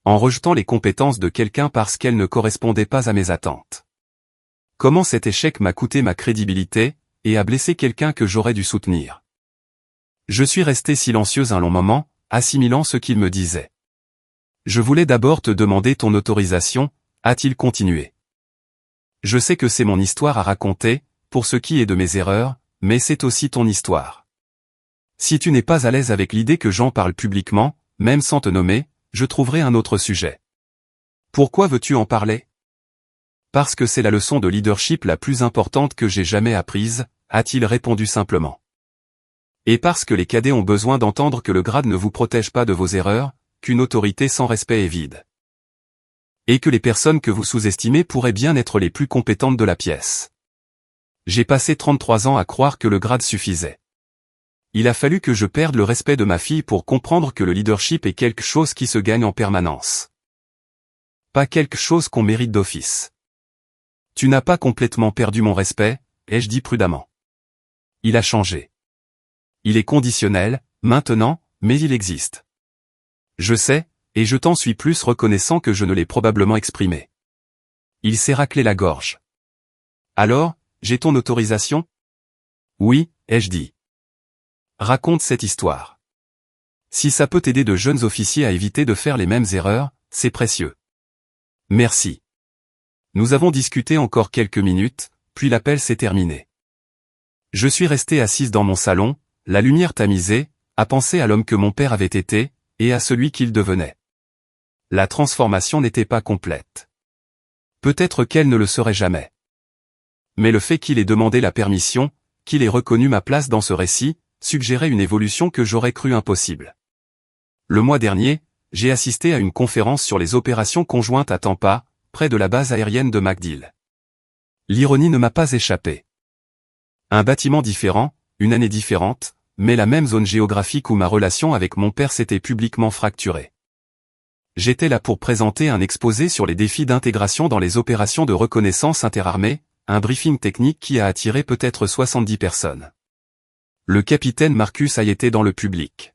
En rejetant les compétences de quelqu'un parce qu'elles ne correspondaient pas à mes attentes. Comment cet échec m'a coûté ma crédibilité, et a blessé quelqu'un que j'aurais dû soutenir. Je suis resté silencieux un long moment, assimilant ce qu'il me disait. Je voulais d'abord te demander ton autorisation, a-t-il continué. Je sais que c'est mon histoire à raconter, pour ce qui est de mes erreurs, mais c'est aussi ton histoire. Si tu n'es pas à l'aise avec l'idée que j'en parle publiquement, même sans te nommer, je trouverai un autre sujet. Pourquoi veux-tu en parler ? Parce que c'est la leçon de leadership la plus importante que j'ai jamais apprise, a-t-il répondu simplement. Et parce que les cadets ont besoin d'entendre que le grade ne vous protège pas de vos erreurs, qu'une autorité sans respect est vide. Et que les personnes que vous sous-estimez pourraient bien être les plus compétentes de la pièce. J'ai passé 33 ans à croire que le grade suffisait. Il a fallu que je perde le respect de ma fille pour comprendre que le leadership est quelque chose qui se gagne en permanence. Pas quelque chose qu'on mérite d'office. Tu n'as pas complètement perdu mon respect, ai-je dit prudemment. Il a changé. Il est conditionnel, maintenant, mais il existe. Je sais, et je t'en suis plus reconnaissant que je ne l'ai probablement exprimé. Il s'est raclé la gorge. Alors, j'ai ton autorisation ? Oui, ai-je dit. Raconte cette histoire. Si ça peut t'aider de jeunes officiers à éviter de faire les mêmes erreurs, c'est précieux. Merci. Nous avons discuté encore quelques minutes, puis l'appel s'est terminé. Je suis resté assise dans mon salon, la lumière tamisée, à penser à l'homme que mon père avait été, et à celui qu'il devenait. La transformation n'était pas complète. Peut-être qu'elle ne le serait jamais. Mais le fait qu'il ait demandé la permission, qu'il ait reconnu ma place dans ce récit, suggérait une évolution que j'aurais cru impossible. Le mois dernier, j'ai assisté à une conférence sur les opérations conjointes à Tampa, près de la base aérienne de MacDill. L'ironie ne m'a pas échappé. Un bâtiment différent, une année différente, mais la même zone géographique où ma relation avec mon père s'était publiquement fracturée. J'étais là pour présenter un exposé sur les défis d'intégration dans les opérations de reconnaissance interarmées, un briefing technique qui a attiré peut-être 70 personnes. Le capitaine Marcus Hay était dans le public.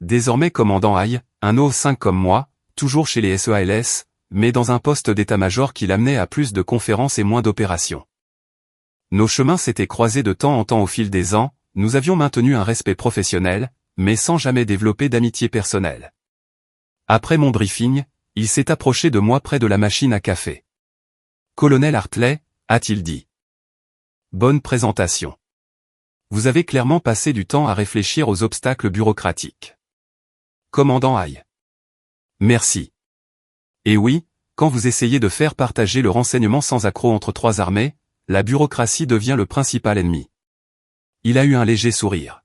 Désormais commandant Hay, un O5 comme moi, toujours chez les SEALS, mais dans un poste d'état-major qui l'amenait à plus de conférences et moins d'opérations. Nos chemins s'étaient croisés de temps en temps au fil des ans, nous avions maintenu un respect professionnel, mais sans jamais développer d'amitié personnelle. Après mon briefing, il s'est approché de moi près de la machine à café. « Colonel Hartley » a-t-il dit. « Bonne présentation. Vous avez clairement passé du temps à réfléchir aux obstacles bureaucratiques. commandant Aïe. Merci. Et oui, quand vous essayez de faire partager le renseignement sans accroc entre trois armées, la bureaucratie devient le principal ennemi. Il a eu un léger sourire.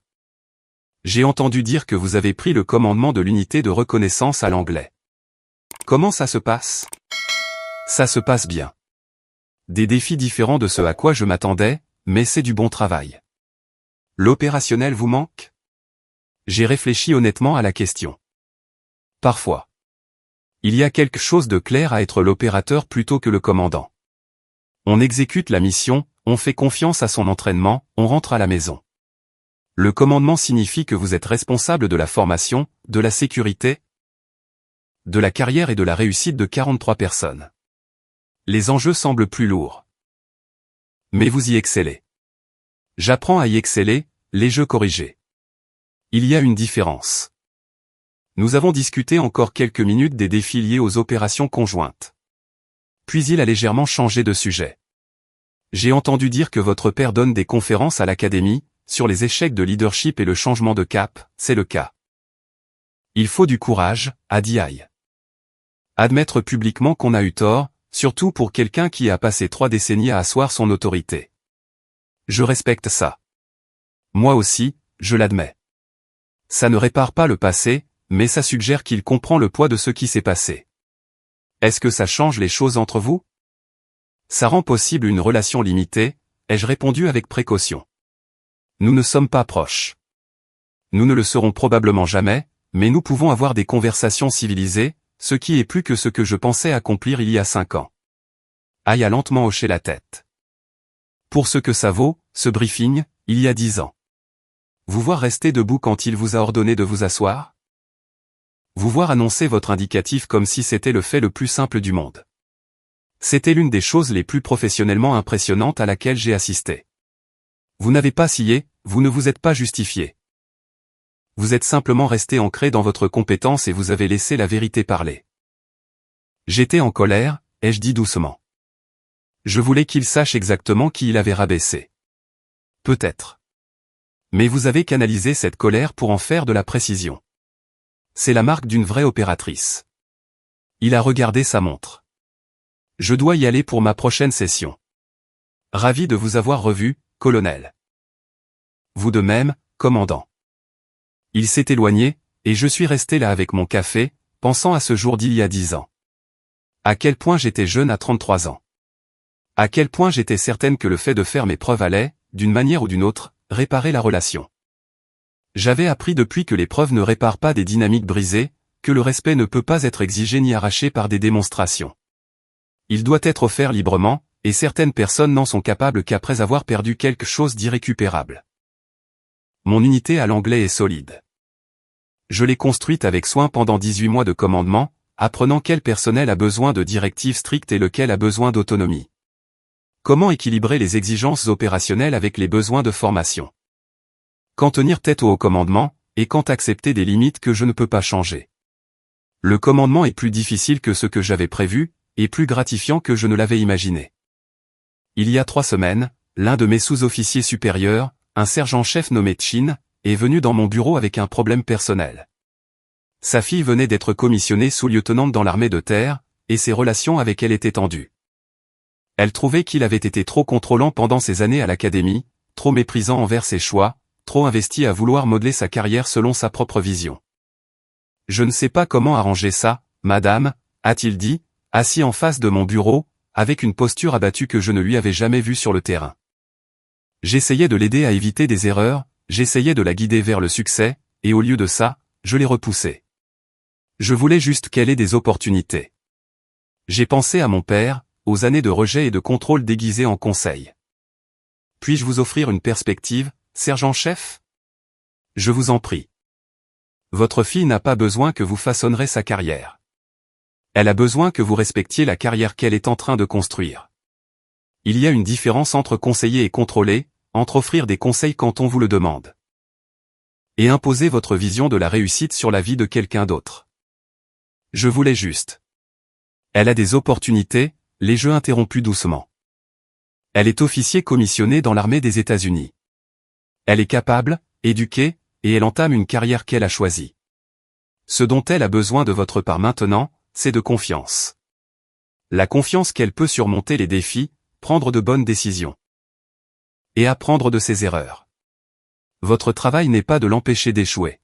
J'ai entendu dire que vous avez pris le commandement de l'unité de reconnaissance à l'anglais. Comment ça se passe? Ça se passe bien. Des défis différents de ce à quoi je m'attendais, mais c'est du bon travail. L'opérationnel vous manque? J'ai réfléchi honnêtement à la question. Parfois. Il y a quelque chose de clair à être l'opérateur plutôt que le commandant. On exécute la mission, on fait confiance à son entraînement, on rentre à la maison. Le commandement signifie que vous êtes responsable de la formation, de la sécurité, de la carrière et de la réussite de 43 personnes. Les enjeux semblent plus lourds. Mais vous y excellez. J'apprends à y exceller, les jeux corrigés. Il y a une différence. Nous avons discuté encore quelques minutes des défis liés aux opérations conjointes. Puis il a légèrement changé de sujet. J'ai entendu dire que votre père donne des conférences à l'académie, sur les échecs de leadership et le changement de cap, c'est le cas. Il faut du courage, a dit Aïe. Admettre publiquement qu'on a eu tort, surtout pour quelqu'un qui a passé 3 décennies à asseoir son autorité. Je respecte ça. Moi aussi, je l'admets. Ça ne répare pas le passé, mais ça suggère qu'il comprend le poids de ce qui s'est passé. Est-ce que ça change les choses entre vous? Ça rend possible une relation limitée, ai-je répondu avec précaution. Nous ne sommes pas proches. Nous ne le serons probablement jamais, mais nous pouvons avoir des conversations civilisées, ce qui est plus que ce que je pensais accomplir il y a 5 ans. Aïe a lentement hoché la tête. Pour ce que ça vaut, ce briefing, il y a 10 ans. Vous voir rester debout quand il vous a ordonné de vous asseoir? Vous voir annoncer votre indicatif comme si c'était le fait le plus simple du monde. C'était l'une des choses les plus professionnellement impressionnantes à laquelle j'ai assisté. Vous n'avez pas scié, vous ne vous êtes pas justifié. Vous êtes simplement resté ancré dans votre compétence et vous avez laissé la vérité parler. J'étais en colère, ai-je dit doucement. Je voulais qu'il sache exactement qui il avait rabaissé. Peut-être. Mais vous avez canalisé cette colère pour en faire de la précision. C'est la marque d'une vraie opératrice. Il a regardé sa montre. Je dois y aller pour ma prochaine session. Ravi de vous avoir revu, colonel. Vous de même, commandant. Il s'est éloigné, et je suis resté là avec mon café, pensant à ce jour d'il y a 10 ans. À quel point j'étais jeune à 33 ans. À quel point j'étais certaine que le fait de faire mes preuves allait, d'une manière ou d'une autre, réparer la relation. J'avais appris depuis que les preuves ne réparent pas des dynamiques brisées, que le respect ne peut pas être exigé ni arraché par des démonstrations. Il doit être offert librement, et certaines personnes n'en sont capables qu'après avoir perdu quelque chose d'irrécupérable. Mon unité à l'anglais est solide. Je l'ai construite avec soin pendant 18 mois de commandement, apprenant quel personnel a besoin de directives strictes et lequel a besoin d'autonomie. Comment équilibrer les exigences opérationnelles avec les besoins de formation. Quand tenir tête au haut commandement, et quand accepter des limites que je ne peux pas changer. Le commandement est plus difficile que ce que j'avais prévu, et plus gratifiant que je ne l'avais imaginé. Il y a 3 semaines, l'un de mes sous-officiers supérieurs, un sergent-chef nommé Chin, est venu dans mon bureau avec un problème personnel. Sa fille venait d'être commissionnée sous-lieutenante dans l'armée de terre, et ses relations avec elle étaient tendues. Elle trouvait qu'il avait été trop contrôlant pendant ses années à l'académie, trop méprisant envers ses choix, trop investi à vouloir modeler sa carrière selon sa propre vision. Je ne sais pas comment arranger ça, madame, a-t-il dit, assis en face de mon bureau, avec une posture abattue que je ne lui avais jamais vue sur le terrain. J'essayais de l'aider à éviter des erreurs, j'essayais de la guider vers le succès, et au lieu de ça, je l'ai repoussée. Je voulais juste qu'elle ait des opportunités. J'ai pensé à mon père, aux années de rejet et de contrôle déguisés en conseil. Puis-je vous offrir une perspective, sergent-chef? Je vous en prie. Votre fille n'a pas besoin que vous façonnerez sa carrière. Elle a besoin que vous respectiez la carrière qu'elle est en train de construire. Il y a une différence entre conseiller et contrôler, entre offrir des conseils quand on vous le demande. Et imposer votre vision de la réussite sur la vie de quelqu'un d'autre. Je voulais juste. Elle a des opportunités, les jeux interrompus doucement. Elle est officier commissionné dans l'armée des États-Unis. Elle est capable, éduquée, et elle entame une carrière qu'elle a choisie. Ce dont elle a besoin de votre part maintenant, c'est de confiance. La confiance qu'elle peut surmonter les défis, prendre de bonnes décisions. Et apprendre de ses erreurs. Votre travail n'est pas de l'empêcher d'échouer.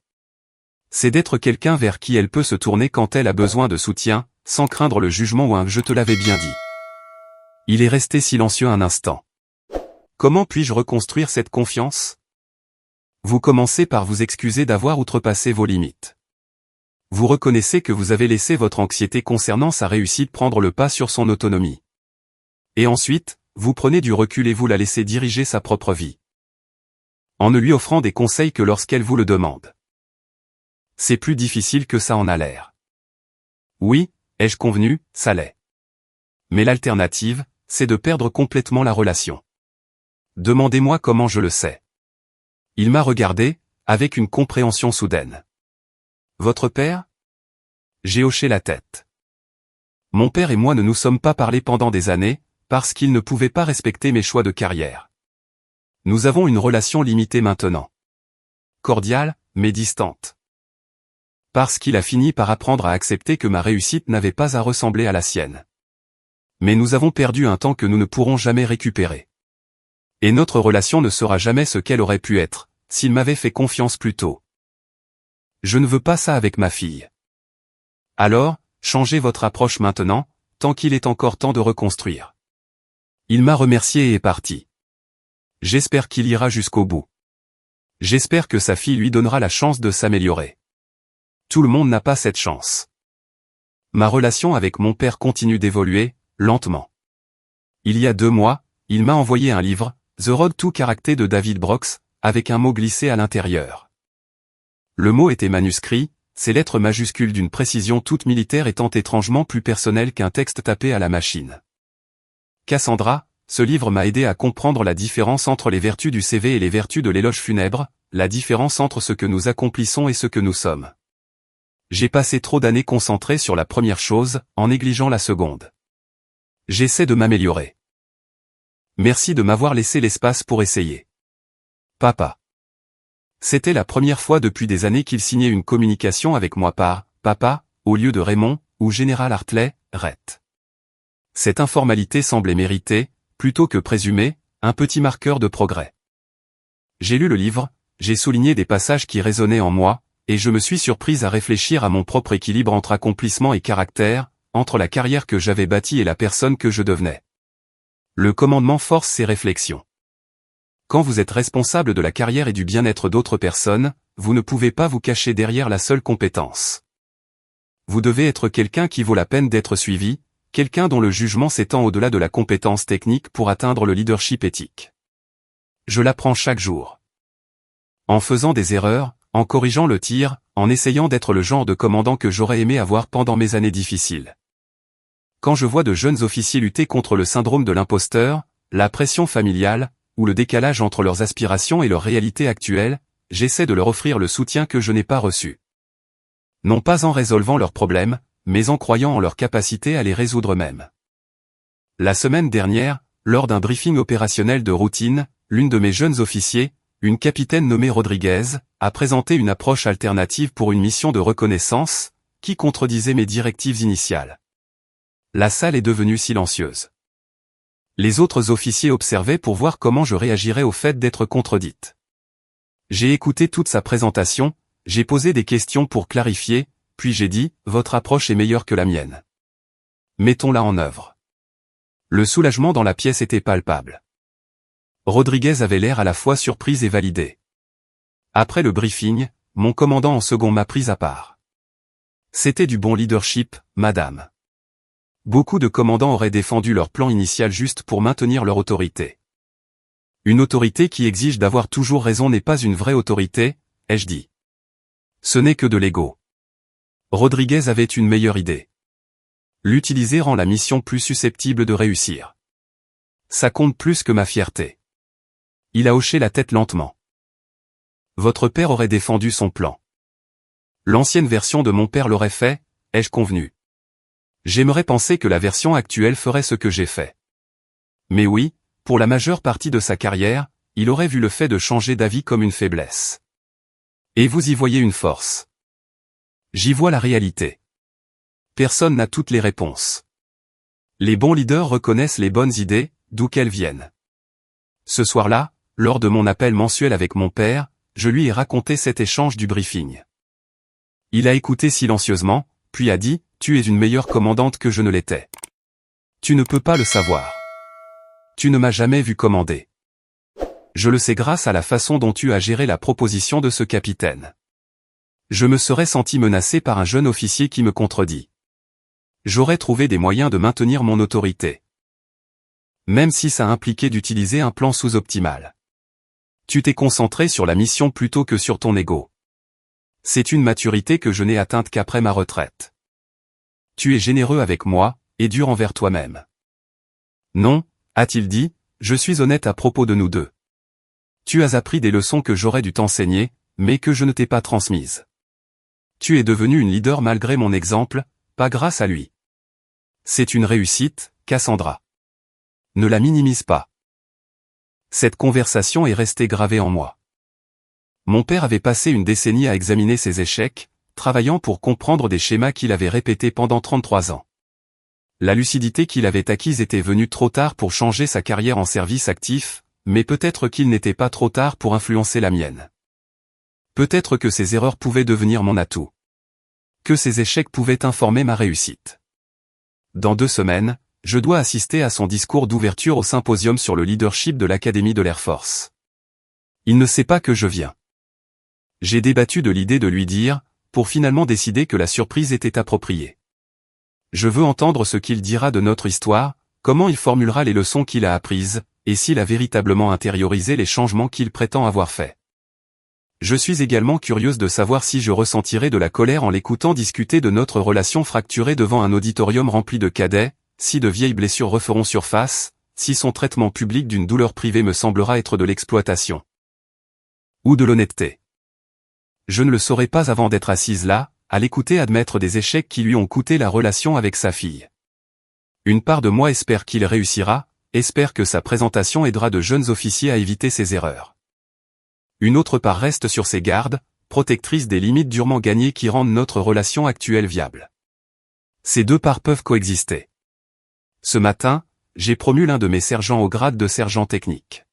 C'est d'être quelqu'un vers qui elle peut se tourner quand elle a besoin de soutien, sans craindre le jugement ou un « je te l'avais bien dit ». Il est resté silencieux un instant. Comment puis-je reconstruire cette confiance? Vous commencez par vous excuser d'avoir outrepassé vos limites. Vous reconnaissez que vous avez laissé votre anxiété concernant sa réussite prendre le pas sur son autonomie. Et ensuite, vous prenez du recul et vous la laissez diriger sa propre vie. En ne lui offrant des conseils que lorsqu'elle vous le demande. C'est plus difficile que ça en a l'air. Oui, ai-je convenu, ça l'est. Mais l'alternative, c'est de perdre complètement la relation. Demandez-moi comment je le sais. Il m'a regardé, avec une compréhension soudaine. Votre père? J'ai hoché la tête. Mon père et moi ne nous sommes pas parlé pendant des années, parce qu'il ne pouvait pas respecter mes choix de carrière. Nous avons une relation limitée maintenant. Cordiale, mais distante. Parce qu'il a fini par apprendre à accepter que ma réussite n'avait pas à ressembler à la sienne. Mais nous avons perdu un temps que nous ne pourrons jamais récupérer. Et notre relation ne sera jamais ce qu'elle aurait pu être, s'il m'avait fait confiance plus tôt. Je ne veux pas ça avec ma fille. Alors, changez votre approche maintenant, tant qu'il est encore temps de reconstruire. Il m'a remercié et est parti. J'espère qu'il ira jusqu'au bout. J'espère que sa fille lui donnera la chance de s'améliorer. Tout le monde n'a pas cette chance. Ma relation avec mon père continue d'évoluer, lentement. Il y a 2 mois, il m'a envoyé un livre, The Road to Character de David Brooks, avec un mot glissé à l'intérieur. Le mot était manuscrit, ses lettres majuscules d'une précision toute militaire étant étrangement plus personnelle qu'un texte tapé à la machine. Cassandra, ce livre m'a aidé à comprendre la différence entre les vertus du CV et les vertus de l'éloge funèbre, la différence entre ce que nous accomplissons et ce que nous sommes. J'ai passé trop d'années concentré sur la première chose, en négligeant la seconde. J'essaie de m'améliorer. Merci de m'avoir laissé l'espace pour essayer. Papa. C'était la première fois depuis des années qu'il signait une communication avec moi par « Papa » au lieu de Raymond, ou Général Hartley, Rhett. Cette informalité semblait mériter, plutôt que présumer, un petit marqueur de progrès. J'ai lu le livre, j'ai souligné des passages qui résonnaient en moi, et je me suis surprise à réfléchir à mon propre équilibre entre accomplissement et caractère, entre la carrière que j'avais bâtie et la personne que je devenais. Le commandement force ces réflexions. Quand vous êtes responsable de la carrière et du bien-être d'autres personnes, vous ne pouvez pas vous cacher derrière la seule compétence. Vous devez être quelqu'un qui vaut la peine d'être suivi, quelqu'un dont le jugement s'étend au-delà de la compétence technique pour atteindre le leadership éthique. Je l'apprends chaque jour. En faisant des erreurs, en corrigeant le tir, en essayant d'être le genre de commandant que j'aurais aimé avoir pendant mes années difficiles. Quand je vois de jeunes officiers lutter contre le syndrome de l'imposteur, la pression familiale, ou le décalage entre leurs aspirations et leur réalité actuelle, j'essaie de leur offrir le soutien que je n'ai pas reçu. Non pas en résolvant leurs problèmes, mais en croyant en leur capacité à les résoudre eux-mêmes. La semaine dernière, lors d'un briefing opérationnel de routine, l'une de mes jeunes officiers, une capitaine nommée Rodriguez, a présenté une approche alternative pour une mission de reconnaissance, qui contredisait mes directives initiales. La salle est devenue silencieuse. Les autres officiers observaient pour voir comment je réagirais au fait d'être contredite. J'ai écouté toute sa présentation, j'ai posé des questions pour clarifier, puis j'ai dit, votre approche est meilleure que la mienne. Mettons-la en œuvre. Le soulagement dans la pièce était palpable. Rodriguez avait l'air à la fois surprise et validé. Après le briefing, mon commandant en second m'a pris à part. C'était du bon leadership, madame. Beaucoup de commandants auraient défendu leur plan initial juste pour maintenir leur autorité. Une autorité qui exige d'avoir toujours raison n'est pas une vraie autorité, ai-je dit. Ce n'est que de l'ego. Rodriguez avait une meilleure idée. L'utiliser rend la mission plus susceptible de réussir. Ça compte plus que ma fierté. Il a hoché la tête lentement. Votre père aurait défendu son plan. L'ancienne version de mon père l'aurait fait, ai-je convenu. J'aimerais penser que la version actuelle ferait ce que j'ai fait. Mais oui, pour la majeure partie de sa carrière, il aurait vu le fait de changer d'avis comme une faiblesse. Et vous y voyez une force. J'y vois la réalité. Personne n'a toutes les réponses. Les bons leaders reconnaissent les bonnes idées, d'où qu'elles viennent. Ce soir-là, lors de mon appel mensuel avec mon père, je lui ai raconté cet échange du briefing. Il a écouté silencieusement, puis a dit, « Tu es une meilleure commandante que je ne l'étais. Tu ne peux pas le savoir. Tu ne m'as jamais vu commander. Je le sais grâce à la façon dont tu as géré la proposition de ce capitaine. Je me serais senti menacé par un jeune officier qui me contredit. J'aurais trouvé des moyens de maintenir mon autorité. Même si ça impliquait d'utiliser un plan sous-optimal. Tu t'es concentré sur la mission plutôt que sur ton ego. C'est une maturité que je n'ai atteinte qu'après ma retraite. Tu es généreux avec moi, et dur envers toi-même. Non, a-t-il dit, je suis honnête à propos de nous deux. Tu as appris des leçons que j'aurais dû t'enseigner, mais que je ne t'ai pas transmises. Tu es devenu une leader malgré mon exemple, pas grâce à lui. C'est une réussite, Cassandra. Ne la minimise pas. Cette conversation est restée gravée en moi. Mon père avait passé une décennie à examiner ses échecs, travaillant pour comprendre des schémas qu'il avait répétés pendant 33 ans. La lucidité qu'il avait acquise était venue trop tard pour changer sa carrière en service actif, mais peut-être qu'il n'était pas trop tard pour influencer la mienne. Peut-être que ces erreurs pouvaient devenir mon atout. Que ces échecs pouvaient informer ma réussite. Dans 2 semaines, je dois assister à son discours d'ouverture au symposium sur le leadership de l'Académie de l'Air Force. Il ne sait pas que je viens. J'ai débattu de l'idée de lui dire, pour finalement décider que la surprise était appropriée. Je veux entendre ce qu'il dira de notre histoire, comment il formulera les leçons qu'il a apprises, et s'il a véritablement intériorisé les changements qu'il prétend avoir faits. Je suis également curieuse de savoir si je ressentirai de la colère en l'écoutant discuter de notre relation fracturée devant un auditorium rempli de cadets, si de vieilles blessures referont surface, si son traitement public d'une douleur privée me semblera être de l'exploitation. Ou de l'honnêteté. Je ne le saurais pas avant d'être assise là, à l'écouter admettre des échecs qui lui ont coûté la relation avec sa fille. Une part de moi espère qu'il réussira, espère que sa présentation aidera de jeunes officiers à éviter ses erreurs. Une autre part reste sur ses gardes, protectrice des limites durement gagnées qui rendent notre relation actuelle viable. Ces 2 parts peuvent coexister. Ce matin, j'ai promu l'un de mes sergents au grade de sergent technique.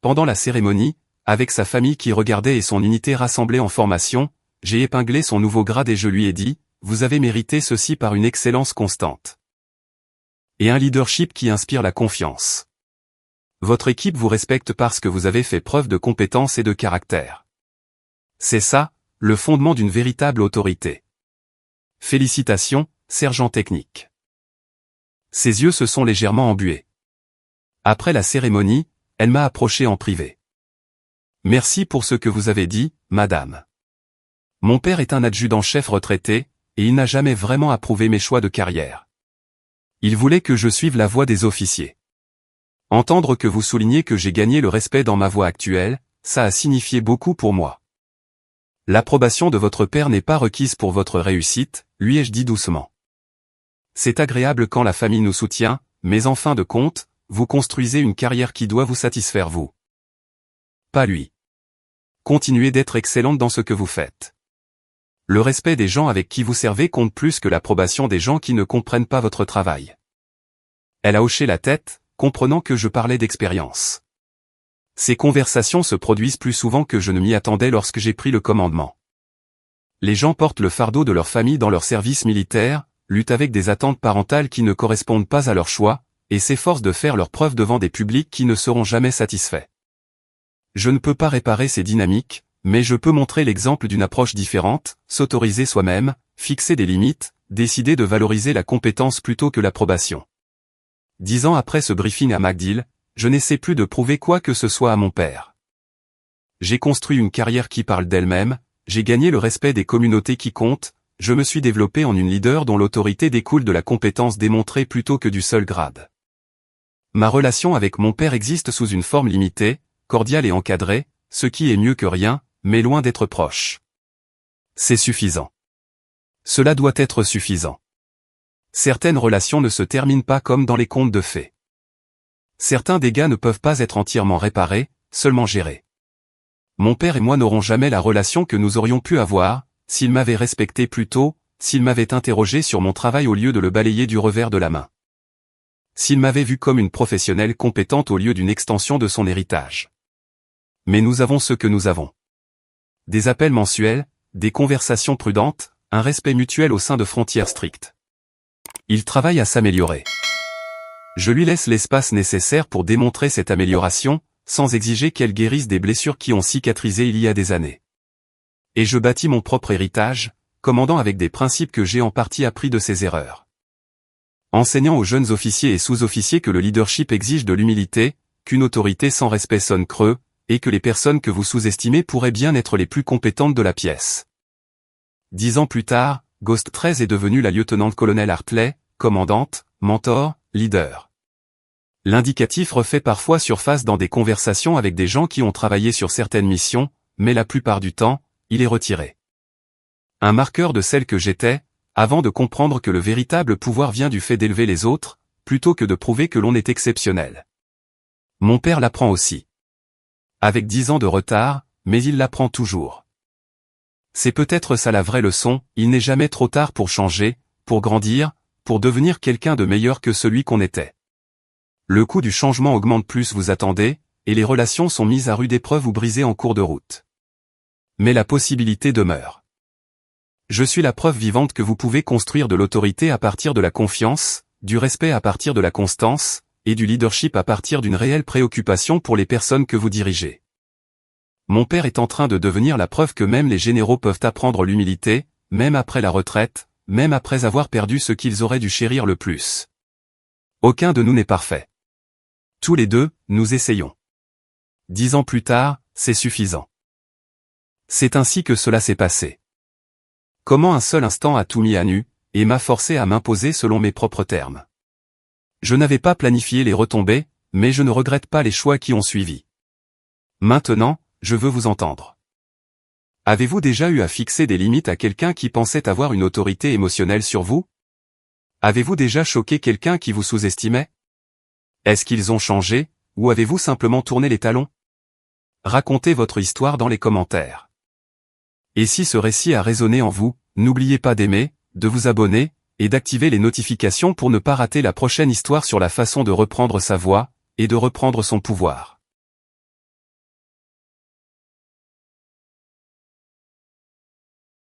Pendant la cérémonie, avec sa famille qui regardait et son unité rassemblée en formation, j'ai épinglé son nouveau grade et je lui ai dit, « Vous avez mérité ceci par une excellence constante. Et un leadership qui inspire la confiance. Votre équipe vous respecte parce que vous avez fait preuve de compétence et de caractère. C'est ça, le fondement d'une véritable autorité. Félicitations, sergent technique. » Ses yeux se sont légèrement embués. Après la cérémonie, elle m'a approché en privé. « Merci pour ce que vous avez dit, madame. Mon père est un adjudant-chef retraité, et il n'a jamais vraiment approuvé mes choix de carrière. Il voulait que je suive la voie des officiers. Entendre que vous soulignez que j'ai gagné le respect dans ma voie actuelle, ça a signifié beaucoup pour moi. L'approbation de votre père n'est pas requise pour votre réussite, lui ai-je dit doucement. C'est agréable quand la famille nous soutient, mais en fin de compte, vous construisez une carrière qui doit vous satisfaire vous. Pas lui. Continuez d'être excellente dans ce que vous faites. Le respect des gens avec qui vous servez compte plus que l'approbation des gens qui ne comprennent pas votre travail. Elle a hoché la tête, comprenant que je parlais d'expérience. Ces conversations se produisent plus souvent que je ne m'y attendais lorsque j'ai pris le commandement. Les gens portent le fardeau de leur famille dans leur service militaire, luttent avec des attentes parentales qui ne correspondent pas à leur choix, et s'efforcent de faire leurs preuves devant des publics qui ne seront jamais satisfaits. Je ne peux pas réparer ces dynamiques, mais je peux montrer l'exemple d'une approche différente, s'autoriser soi-même, fixer des limites, décider de valoriser la compétence plutôt que l'approbation. 10 ans après ce briefing à MacDill, je n'essaie plus de prouver quoi que ce soit à mon père. J'ai construit une carrière qui parle d'elle-même, j'ai gagné le respect des communautés qui comptent, je me suis développé en une leader dont l'autorité découle de la compétence démontrée plutôt que du seul grade. Ma relation avec mon père existe sous une forme limitée, cordiale et encadrée, ce qui est mieux que rien, mais loin d'être proche. C'est suffisant. Cela doit être suffisant. Certaines relations ne se terminent pas comme dans les contes de fées. Certains dégâts ne peuvent pas être entièrement réparés, seulement gérés. Mon père et moi n'aurons jamais la relation que nous aurions pu avoir, s'il m'avait respecté plus tôt, s'il m'avait interrogé sur mon travail au lieu de le balayer du revers de la main. S'il m'avait vu comme une professionnelle compétente au lieu d'une extension de son héritage. Mais nous avons ce que nous avons. Des appels mensuels, des conversations prudentes, un respect mutuel au sein de frontières strictes. Il travaille à s'améliorer. Je lui laisse l'espace nécessaire pour démontrer cette amélioration, sans exiger qu'elle guérisse des blessures qui ont cicatrisé il y a des années. Et je bâtis mon propre héritage, commandant avec des principes que j'ai en partie appris de ses erreurs. Enseignant aux jeunes officiers et sous-officiers que le leadership exige de l'humilité, qu'une autorité sans respect sonne creux, et que les personnes que vous sous-estimez pourraient bien être les plus compétentes de la pièce. 10 ans plus tard, Ghost 13 est devenue la lieutenant-colonel Hartley, commandante, mentor, leader. L'indicatif refait parfois surface dans des conversations avec des gens qui ont travaillé sur certaines missions, mais la plupart du temps, il est retiré. Un marqueur de celle que j'étais, avant de comprendre que le véritable pouvoir vient du fait d'élever les autres, plutôt que de prouver que l'on est exceptionnel. Mon père l'apprend aussi. Avec 10 ans de retard, mais il l'apprend toujours. C'est peut-être ça la vraie leçon, il n'est jamais trop tard pour changer, pour grandir, pour devenir quelqu'un de meilleur que celui qu'on était. Le coût du changement augmente plus vous attendez, et les relations sont mises à rude épreuve ou brisées en cours de route. Mais la possibilité demeure. Je suis la preuve vivante que vous pouvez construire de l'autorité à partir de la confiance, du respect à partir de la constance, et du leadership à partir d'une réelle préoccupation pour les personnes que vous dirigez. Mon père est en train de devenir la preuve que même les généraux peuvent apprendre l'humilité, même après la retraite, même après avoir perdu ce qu'ils auraient dû chérir le plus. Aucun de nous n'est parfait. Tous les deux, nous essayons. 10 ans plus tard, c'est suffisant. C'est ainsi que cela s'est passé. Comment un seul instant a tout mis à nu, et m'a forcé à m'imposer selon mes propres termes. Je n'avais pas planifié les retombées, mais je ne regrette pas les choix qui ont suivi. Maintenant, je veux vous entendre. Avez-vous déjà eu à fixer des limites à quelqu'un qui pensait avoir une autorité émotionnelle sur vous? Avez-vous déjà choqué quelqu'un qui vous sous-estimait? Est-ce qu'ils ont changé, ou avez-vous simplement tourné les talons? Racontez votre histoire dans les commentaires. Et si ce récit a résonné en vous, n'oubliez pas d'aimer, de vous abonner, et d'activer les notifications pour ne pas rater la prochaine histoire sur la façon de reprendre sa voix, et de reprendre son pouvoir.